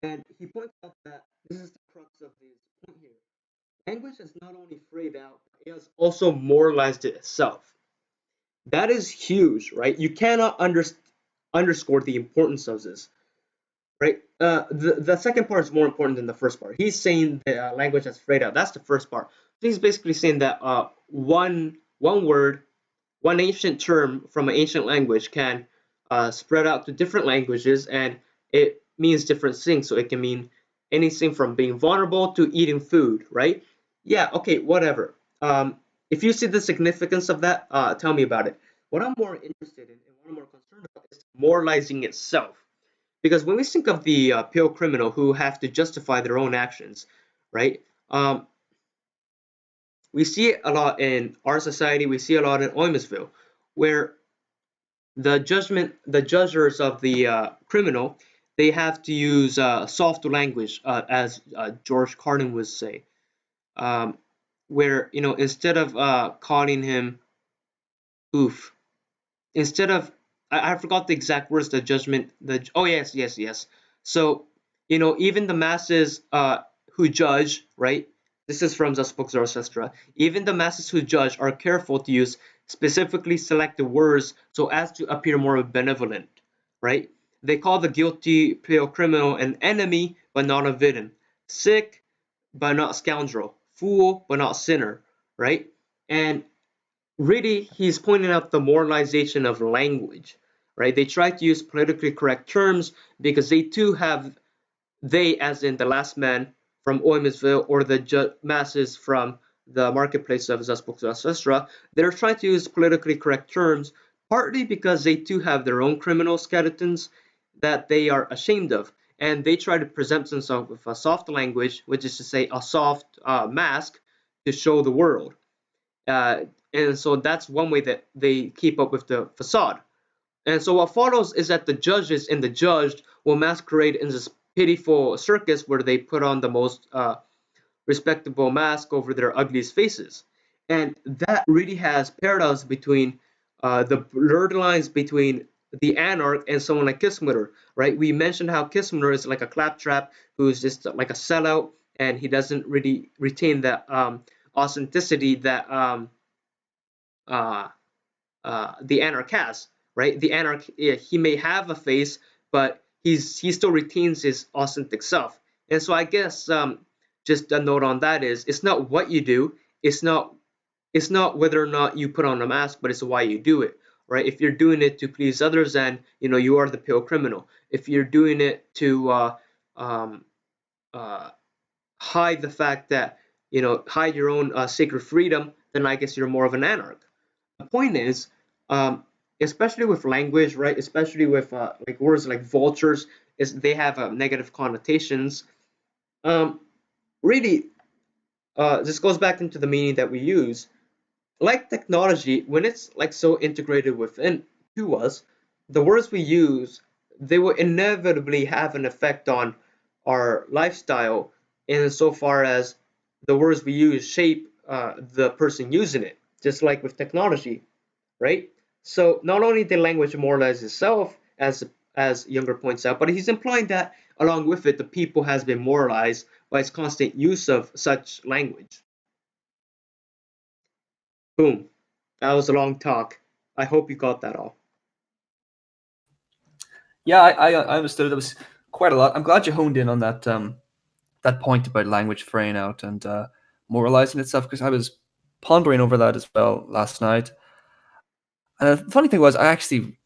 And he points out that this is the crux of his point here. Language has not only frayed out, it has also moralized it itself. That is huge, right? You cannot underscore the importance of this, right? The second part is more important than the first part. He's saying the language has frayed out. That's the first part. So he's basically saying that one word, one ancient term from an ancient language can spread out to different languages, and it means different things. So it can mean anything from being vulnerable to eating food, right? Yeah, okay, whatever. If you see the significance of that, tell me about it. What I'm more interested in and what I'm more concerned about is moralizing itself. Because when we think of the pale criminal who have to justify their own actions, right? We see it a lot in our society. We see a lot in Eumeswil, where the judges of the criminal, they have to use soft language, as George Carlin would say, um, where instead of calling him oof, instead of I forgot the exact words, the judgment, the oh yes, yes, yes. So even the masses who judge, right? This is from Zaspook Zarathustra. Even the masses who judge are careful to use specifically selected words so as to appear more benevolent, right? They call the guilty pale criminal an enemy but not a villain, sick but not scoundrel, fool but not sinner, right? And really, he's pointing out the moralization of language, right? They try to use politically correct terms because they too have, they as in the last man from Eumesville or the masses from the marketplace of Zaspok Zastra, they're trying to use politically correct terms, partly because they too have their own criminal skeletons that they are ashamed of. And they try to present themselves with a soft language, which is to say a soft mask to show the world. Uh, and so that's one way that they keep up with the facade. And so what follows is that the judges and the judged will masquerade in this pitiful circus where they put on the most respectable mask over their ugliest faces. And that really has parallels between the blurred lines between the anarch and someone like Kismutter, right? We mentioned how Kismutter is like a claptrap who's just like a sellout, and he doesn't really retain that authenticity that uh, the anarch has, right? The anarch, he may have a face, but he still retains his authentic self. And so I guess just a note on that is it's not what you do, it's not whether or not you put on a mask, but it's why you do it, right? If you're doing it to please others, then you are the pale criminal. If you're doing it to um, uh, hide the fact that hide your own sacred freedom, then I guess you're more of an anarch. The point is, um, especially with language, right? Especially with like words like vultures, is they have negative connotations. Um, really, this goes back into the meaning that we use. Like technology, when it's like so integrated within to us, the words we use, they will inevitably have an effect on our lifestyle insofar as the words we use shape the person using it, just like with technology, right? So not only did language moralize itself, as Younger points out, but he's implying that along with it, the people has been moralized by its constant use of such language. Boom. That was a long talk. I hope you got that all. Yeah, I understood. It was quite a lot. I'm glad you honed in on that point about language fraying out and moralizing itself, because I was pondering over that as well last night. And the funny thing was, I actually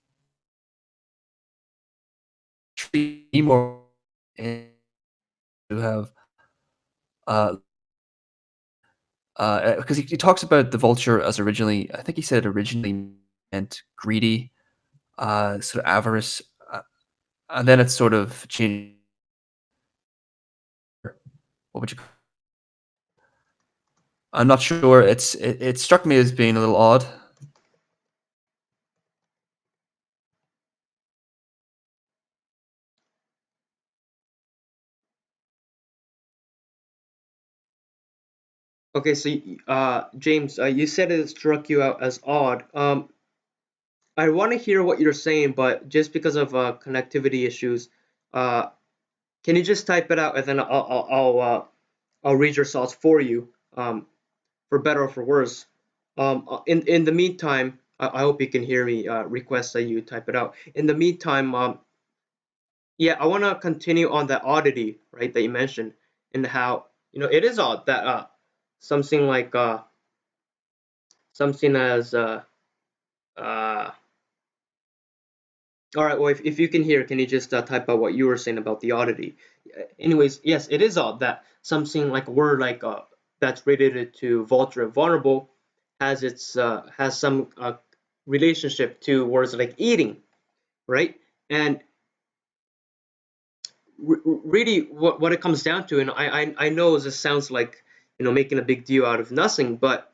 more to have uh because he talks about the vulture as originally, I think he said originally meant greedy, sort of avarice, and then it's sort of changed. What would you? I'm not sure. It struck me as being a little odd. Okay, so James, you said it struck you out as odd. I want to hear what you're saying, but just because of connectivity issues, uh, can you just type it out and then I'll read your thoughts for you, for better or for worse. In the meantime, I hope you can hear me. Request that you type it out. In the meantime, yeah, I want to continue on that oddity, right, that you mentioned, and how it is odd that something like something as uh, all right. Well, if you can hear, can you just type out what you were saying about the oddity? Anyways, yes, it is odd that something like a word like that's related to vulture and vulnerable has some relationship to words like eating, right? And really, what it comes down to, and I know this sounds like making a big deal out of nothing, but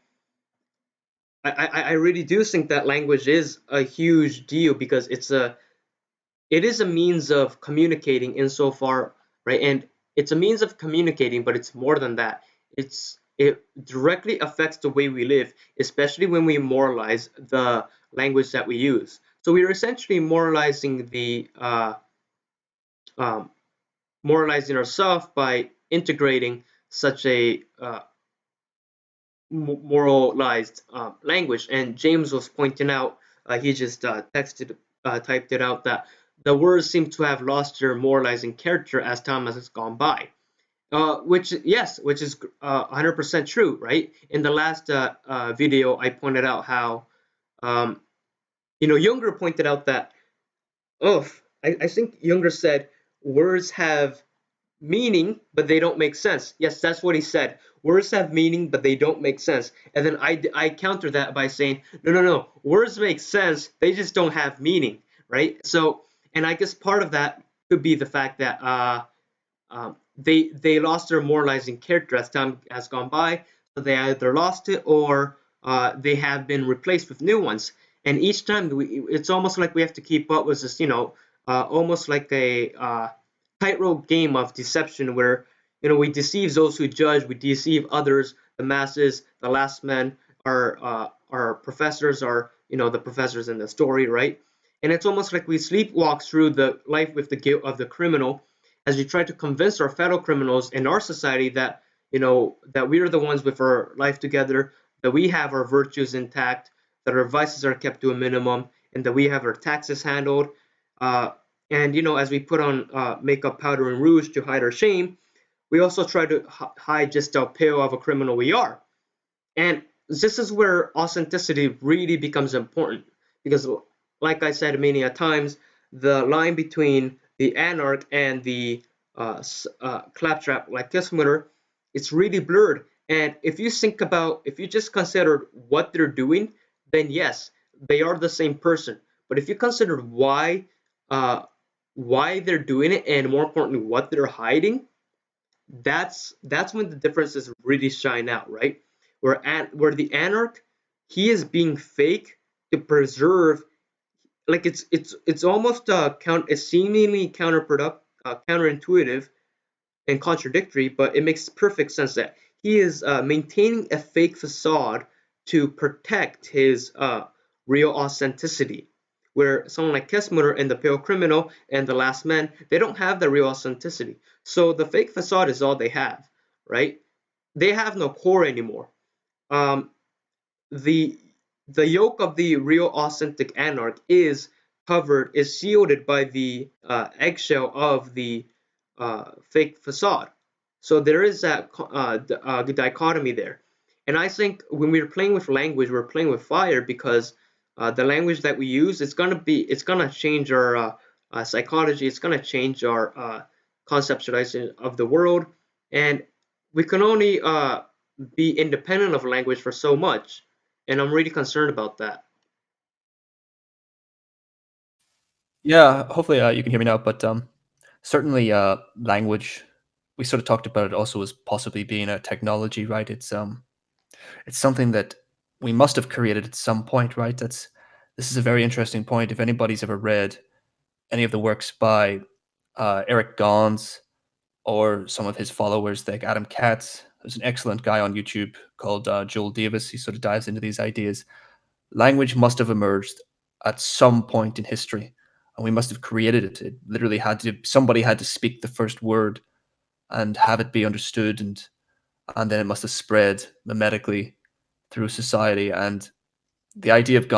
I really do think that language is a huge deal because it is a means of communicating insofar, right? And it's a means of communicating, but it's more than that. It directly affects the way we live, especially when we moralize the language that we use. So we are essentially um, moralizing ourselves by integrating such a moralized language. And James was pointing out, he just typed it out, that the words seem to have lost their moralizing character as time has gone by. Which is 100% true, right? In the last video, I pointed out how, Junger pointed out that, I think Junger said words have meaning, but they don't make sense. Yes, that's what he said. Words have meaning, but they don't make sense. And then I counter that by saying, no, no, no. Words make sense. They just don't have meaning, right? So, and I guess part of that could be the fact that they lost their moralizing character as time has gone by. So they either lost it or they have been replaced with new ones. And each time it's almost like we have to keep up with this, almost like a tightrope game of deception where we deceive those who judge, we deceive others, the masses, the last men, our professors, are the professors in the story, right? And it's almost like we sleepwalk through the life with the guilt of the criminal as we try to convince our fellow criminals in our society that that we are the ones with our life together, that we have our virtues intact, that our vices are kept to a minimum, and that we have our taxes handled. And as we put on makeup, powder, and rouge to hide our shame, we also try to hide just how pale of a criminal we are. And this is where authenticity really becomes important because, like I said many a times, the line between the anarch and the claptrap like Kismutter, it's really blurred. And if you just consider what they're doing, then yes, they are the same person. But if you consider uh, why they're doing it, and more importantly, what they're hiding, that's when the differences really shine out, right? Where the anarch, he is being fake to preserve, like it's almost it's seemingly counterintuitive and contradictory, but it makes perfect sense that he is maintaining a fake facade to protect his real authenticity. Where someone like Kessmutter and the Pale Criminal and the Last Man, they don't have the real authenticity. So the fake facade is all they have, right? They have no core anymore. Um, the the yoke of the real authentic anarch is shielded by the eggshell of the fake facade. So there is that dichotomy there. And I think when we're playing with language, we're playing with fire because the language that we use, it's gonna change our psychology. It's gonna change our conceptualization of the world, and we can only be independent of language for so much. And I'm really concerned about that. Yeah, hopefully you can hear me now. But certainly, language. We sort of talked about it also as possibly being a technology, right? It's something that we must have created at some point, right? This is a very interesting point. If anybody's ever read any of the works by Eric Gons or some of his followers, like Adam Katz, there's an excellent guy on YouTube called Joel Davis. He sort of dives into these ideas. Language must have emerged at some point in history, and we must have created it. It literally somebody had to speak the first word and have it be understood, and then it must have spread mimetically through society. And the idea of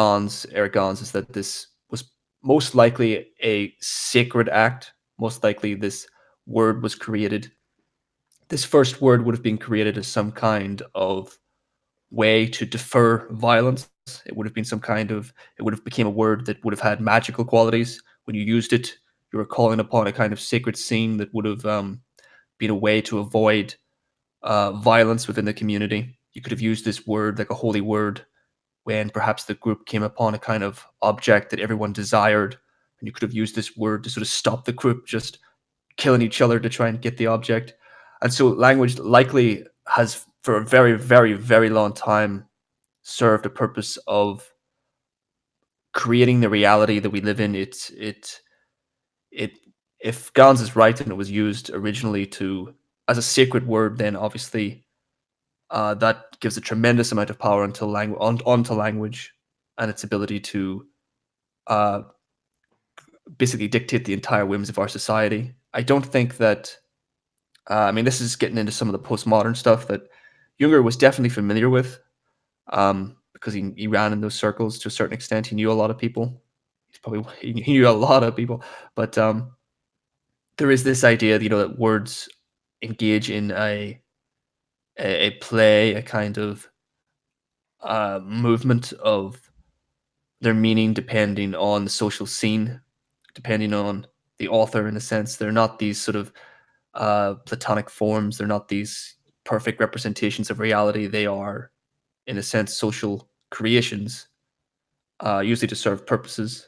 Eric Gons, is that this was most likely a sacred act. Most likely, this word was created. This first word would have been created as some kind of way to defer violence. It would have been it would have became a word that would have had magical qualities. When you used it, you were calling upon a kind of sacred scene that would have been a way to avoid violence within the community. You could have used this word like a holy word when perhaps the group came upon a kind of object that everyone desired, and you could have used this word to sort of stop the group just killing each other to try and get the object. And so language likely has, for a very, very, very long time, served a purpose of creating the reality that we live in. It if Gans is right and it was used originally to as a sacred word, then obviously that gives a tremendous amount of power onto language and its ability to uh, basically dictate the entire whims of our society. I don't think that. I mean, this is getting into some of the postmodern stuff that Junger was definitely familiar with, because he ran in those circles to a certain extent. He knew a lot of people. He knew a lot of people, but there is this idea, that words engage in a play, a kind of movement of their meaning depending on the social scene, depending on the author. In a sense, they're not these sort of platonic forms. They're not these perfect representations of reality. They are, in a sense, social creations, usually to serve purposes.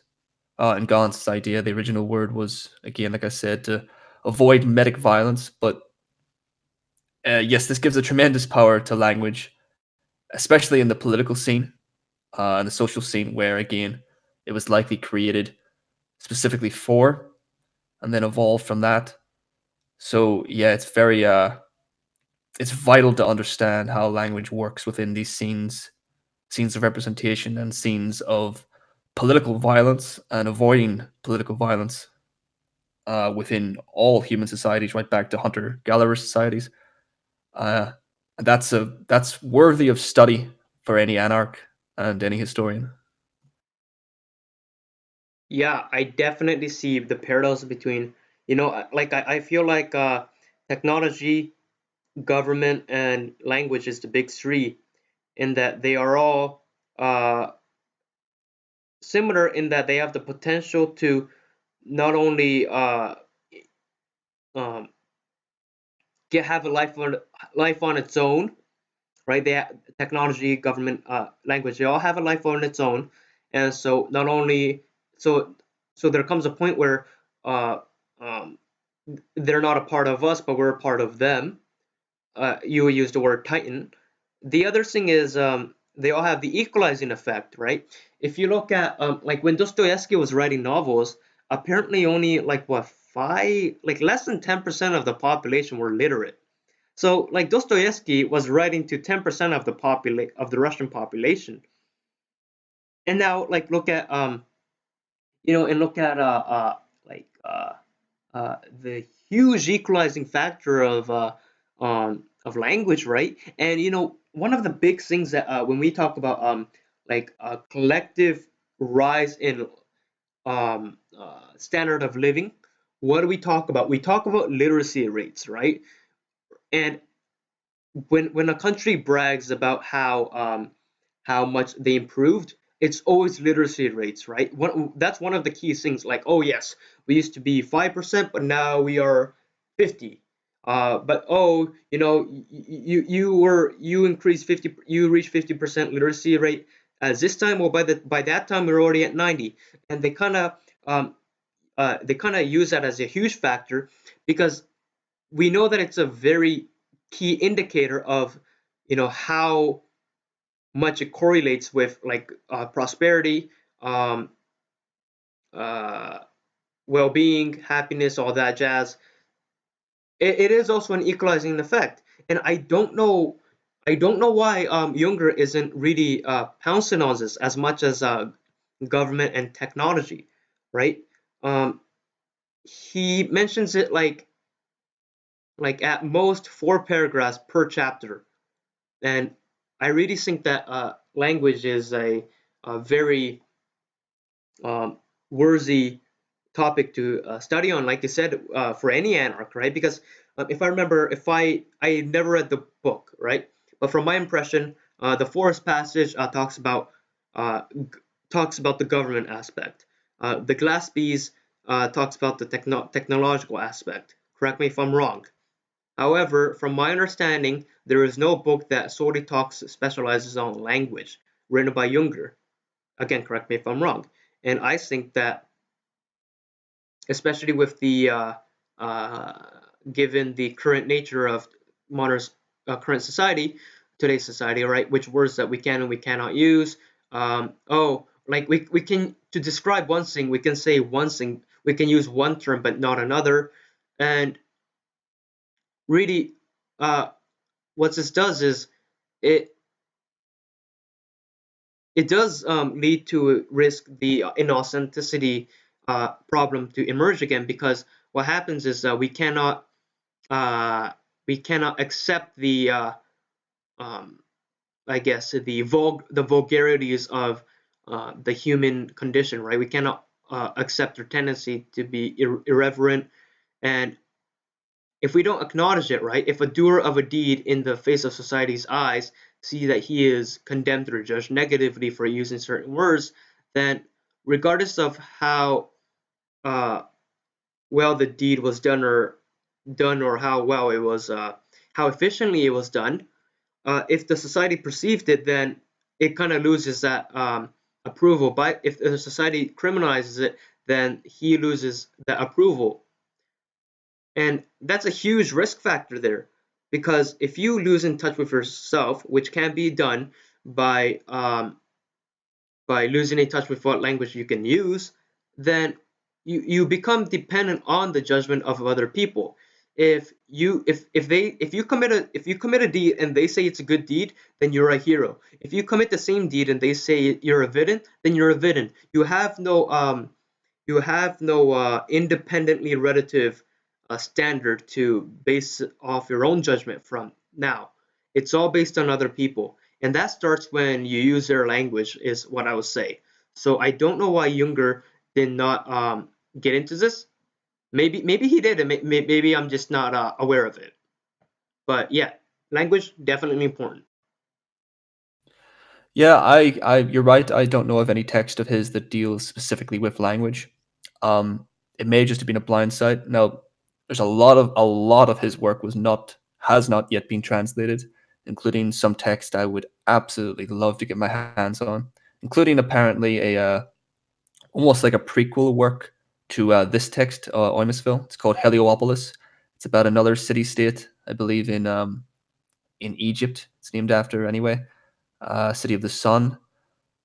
And Gaunt's idea, the original word was, again, like I said, to avoid medic violence. But yes, this gives a tremendous power to language, especially in the political scene and the social scene, where, again, it was likely created specifically for and then evolved from that. So, yeah, it's vital to understand how language works within these scenes of representation and scenes of political violence and avoiding political violence within all human societies, right back to hunter-gatherer societies. Uh, and that's worthy of study for any anarch and any historian. Yeah, I definitely see the parallels between, like I feel like technology, government, and language is the big three in that they are all similar in that they have the potential to not only um, have a life on its own, right? Technology, government, language, they all have a life on its own, and so not only so so there comes a point where uh, um, they're not a part of us, but we're a part of them. You use the word titan. The other thing is they all have the equalizing effect, right? If you look at like when Dostoevsky was writing novels, apparently only like what five, like less than 10% of the population were literate. So like Dostoevsky was writing to 10% of the Russian population, and now like look at and look at like the huge equalizing factor of language, right? And one of the big things that when we talk about like a collective rise in standard of living, what do we talk about? We talk about literacy rates, right? And when a country brags about how much they improved, it's always literacy rates, right? That's one of the key things. Like, oh yes, we used to be 5%, but now we are 50. But oh, you increased 50, you reached 50% literacy rate as this time, or by that time we're already at 90, and um, they kind of use that as a huge factor because we know that it's a very key indicator of how much it correlates with like prosperity, um, uh, well-being, happiness, all that jazz. It is also an equalizing effect, and I don't know why Junger isn't really pouncing on this as much as government and technology, right? Um, he mentions it like at most 4 paragraphs per chapter. And I really think that language is a very worthy topic to study on, like I said, for any anarch, right? Because if I remember, if I never read the book, right? But from my impression, the forest passage uh, talks about the government aspect. The glass bees talks about the technological aspect. Correct me if I'm wrong. However, from my understanding, there is no book that solely specializes on language, written by Junger. Again, correct me if I'm wrong. And I think that, especially with the uh, given the current nature of modern current society, today's society, right? Which words that we can and we cannot use. Like we can, to describe one thing, we can say one thing, we can use one term but not another. And really, what this does is it it does lead to risk the inauthenticity problem to emerge again, because what happens is uh, we cannot accept the um, I guess the vulgarities of the human condition, right? We cannot accept their tendency to be irreverent, and if we don't acknowledge it, right? If a doer of a deed in the face of society's eyes see that he is condemned or judged negatively for using certain words, then regardless of how uh, well the deed was done or how well it was how efficiently it was done, if the society perceived it, then it kind of loses that approval. But if the society criminalizes it, then he loses that approval. And that's a huge risk factor there, because if you lose in touch with yourself, which can be done by losing in touch with what language you can use, then you become dependent on the judgment of other people. If you commit a deed and they say it's a good deed, then you're a hero. If you commit the same deed and they say you're a villain, then you're a villain. You have no independently relative standard to base off your own judgment from. Now, it's all based on other people, and that starts when you use their language, is what I would say. So I don't know why Junger did not get into this. Maybe he did, and maybe I'm just not aware of it. But yeah, language definitely important. Yeah, you're right. I don't know of any text of his that deals specifically with language. It may just have been a blind sight. Now, there's a lot of his work has not yet been translated, including some text I would absolutely love to get my hands on, including apparently a almost like a prequel work to this text, Eumeswil. It's called Heliopolis. It's about another city state, I believe, in Egypt. It's named after anyway, City of the Sun.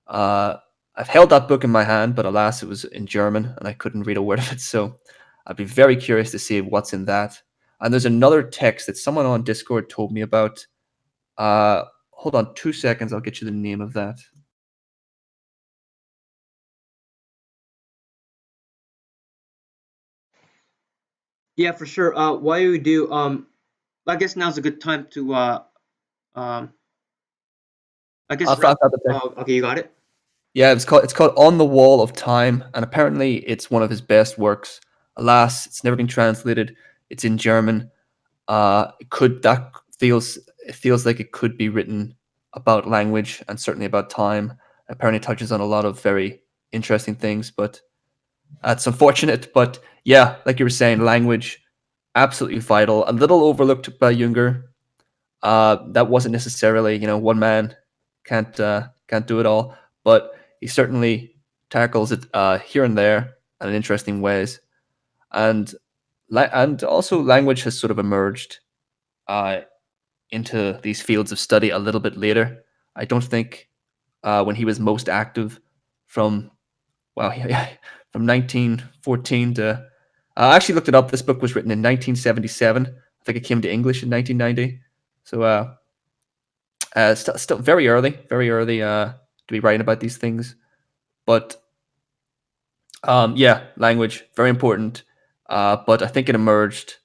Uh, I've held that book in my hand, but alas, it was in German and I couldn't read a word of it. So I'd be very curious to see what's in that. And there's another text that someone on Discord told me about. Hold on 2 seconds. I'll get you the name of that. Yeah, for sure. Why we do? I guess now's a good time to. Um, I guess I found wrap. the text. Okay, you got it. Yeah, it's called On the Wall of Time, and apparently it's one of his best works. Alas, it's never been translated. It's in German. It feels like it could be written about language and certainly about time. Apparently, it touches on a lot of very interesting things, but that's unfortunate. But yeah, like you were saying, language absolutely vital. A little overlooked by Junger. That wasn't necessarily, one man can't do it all, but he certainly tackles it here and there and in interesting ways. And and also language has sort of emerged uh, into these fields of study a little bit later. I don't think when he was most active from well from 1914 to I actually looked it up. This book was written in 1977. I think it came to English in 1990. So still very early to be writing about these things. But yeah, language very important. But I think it emerged.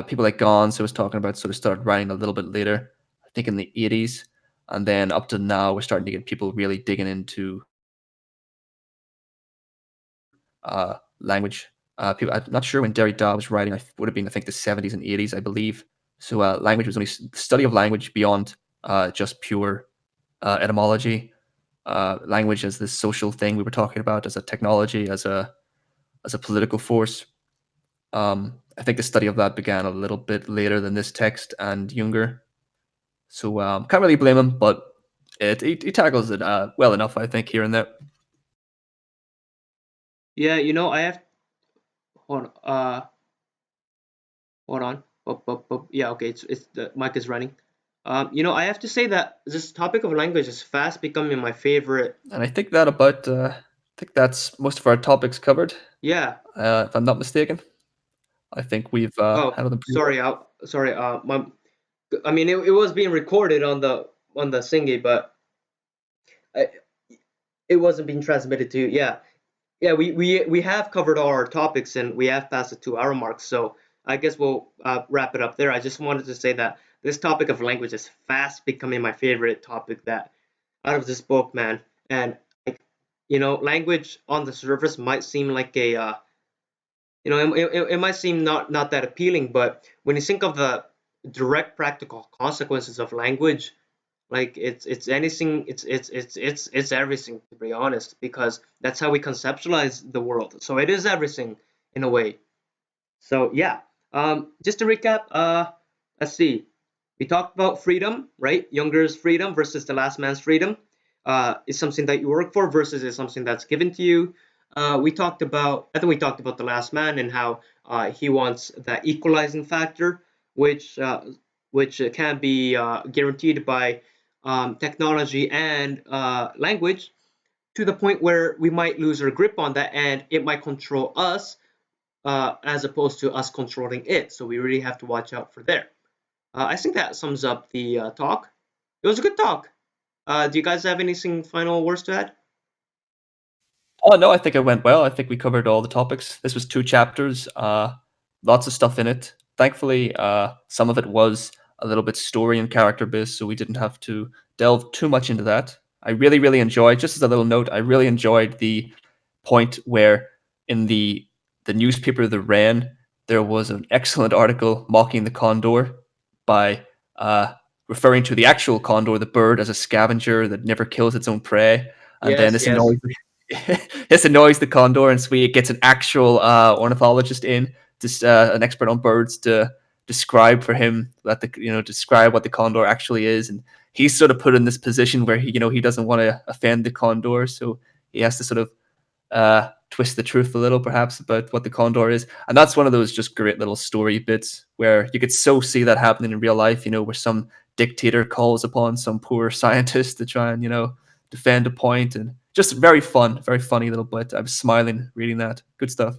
People like Gons, who was talking about, sort of started writing a little bit later. I think in the 80s, and then up to now, we're starting to get people really digging into language. People, I'm not sure when Derrida was writing. I would have been, I think, the 70s and 80s, I believe. So language was only the study of language beyond just pure etymology. Language as this social thing we were talking about, as a technology, as a political force. I think the study of that began a little bit later than this text and Junger. So can't really blame him, but He tackles it well enough, I think, here and there. Yeah, I have hold hold on. Yeah, okay, it's the mic is running. I have to say that this topic of language is fast becoming my favorite. And I think that's most of our topics covered, Yeah. if I'm not mistaken. I think we've Oh, handled them pretty well. sorry. Sorry. I mean, it was being recorded on the thingy, but I, it wasn't being transmitted to you. Yeah. Yeah, we have covered all our topics and we have passed the 2 hour mark. So I guess we'll wrap it up there. I just wanted to say that this topic of language is fast becoming my favorite topic that out of this book, man. And like, language on the surface might seem like a it might seem not that appealing, but when you think of the direct practical consequences of language, like it's anything, it's everything, to be honest, because that's how we conceptualize the world. So it is everything in a way. So yeah, just to recap, let's see. We talked about freedom, right? Younger's freedom versus the last man's freedom. Is something that you work for versus is something that's given to you. I think we talked about the last man and how he wants that equalizing factor, which can be guaranteed by technology and language, to the point where we might lose our grip on that and it might control us as opposed to us controlling it. So we really have to watch out for there. I think that sums up the talk. It was a good talk. Do you guys have anything final words to add? Oh no, I think it went well. I think we covered all the topics. This was 2 chapters, lots of stuff in it. Thankfully, some of it was a little bit story and character based, so we didn't have to delve too much into that. I really, really enjoyed. Just as a little note, I really enjoyed the point where in the newspaper The Wren there was an excellent article mocking the condor by referring to the actual condor, the bird, as a scavenger that never kills its own prey, and then Yes, this yes. annoys this annoys the condor, and so it gets an actual ornithologist in, just an expert on birds, to describe for him describe what the condor actually is, and he's sort of put in this position where he doesn't want to offend the condor, so he has to sort of twist the truth a little, perhaps, about what the condor is, and that's one of those just great little story bits where you could so see that happening in real life, where some dictator calls upon some poor scientist to try and defend a point, and just very fun, very funny little bit. I was smiling reading that. Good stuff.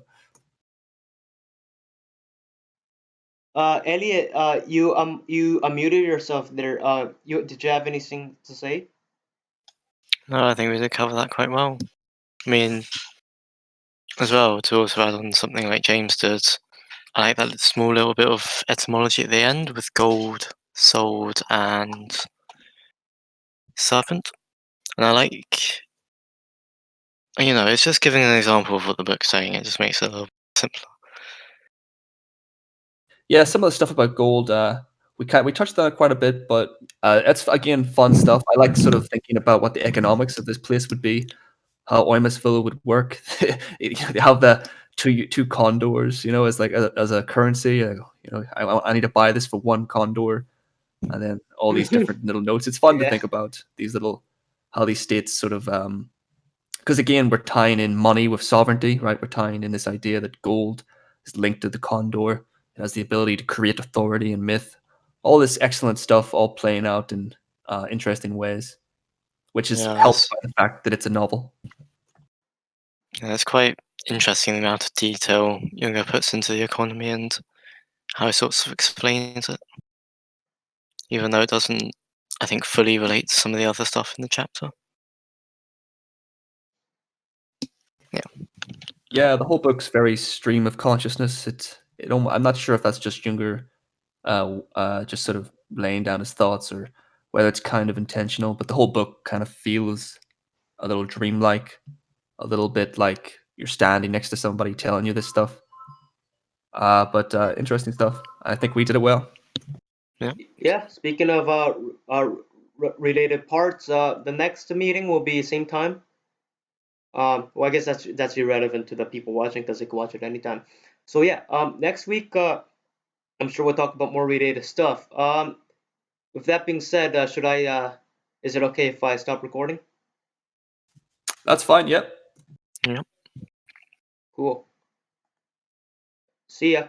Elliot, you unmuted yourself there. Did you have anything to say? No, I think we did cover that quite well. I mean, as well, to also add on something like James did, I like that small little bit of etymology at the end with gold, sword, and serpent. And I like, it's just giving an example of what the book's saying. It just makes it a little simpler. Yeah, some of the stuff about gold, we touched on it quite a bit, but it's again fun stuff. I like sort of thinking about what the economics of this place would be, how Eumeswil would work. They have the two condors, as like as a currency. I need to buy this for 1 condor, and then all these different little notes. It's fun to Yeah. think about these little how these states sort of because again we're tying in money with sovereignty, right? We're tying in this idea that gold is linked to the condor. It has the ability to create authority and myth. All this excellent stuff, all playing out in interesting ways, which is Yeah, helped it's, by the fact that it's a novel. yeah, it's quite interesting the amount of detail Junger puts into the economy and how he sorts of explains it, even though it doesn't, I think, fully relate to some of the other stuff in the chapter. Yeah. Yeah, the whole book's very stream of consciousness. I'm not sure if that's just Junger just sort of laying down his thoughts or whether it's kind of intentional, but the whole book kind of feels a little dreamlike, a little bit like you're standing next to somebody telling you this stuff. But interesting stuff. I think we did it well. Yeah. Yeah. Speaking of related parts, the next meeting will be same time. Well, I guess that's irrelevant to the people watching because they can watch it anytime. So yeah, next week, I'm sure we'll talk about more related stuff. With that being said, should I Is it okay if I stop recording? That's fine. Yep. Yep. Cool. See ya.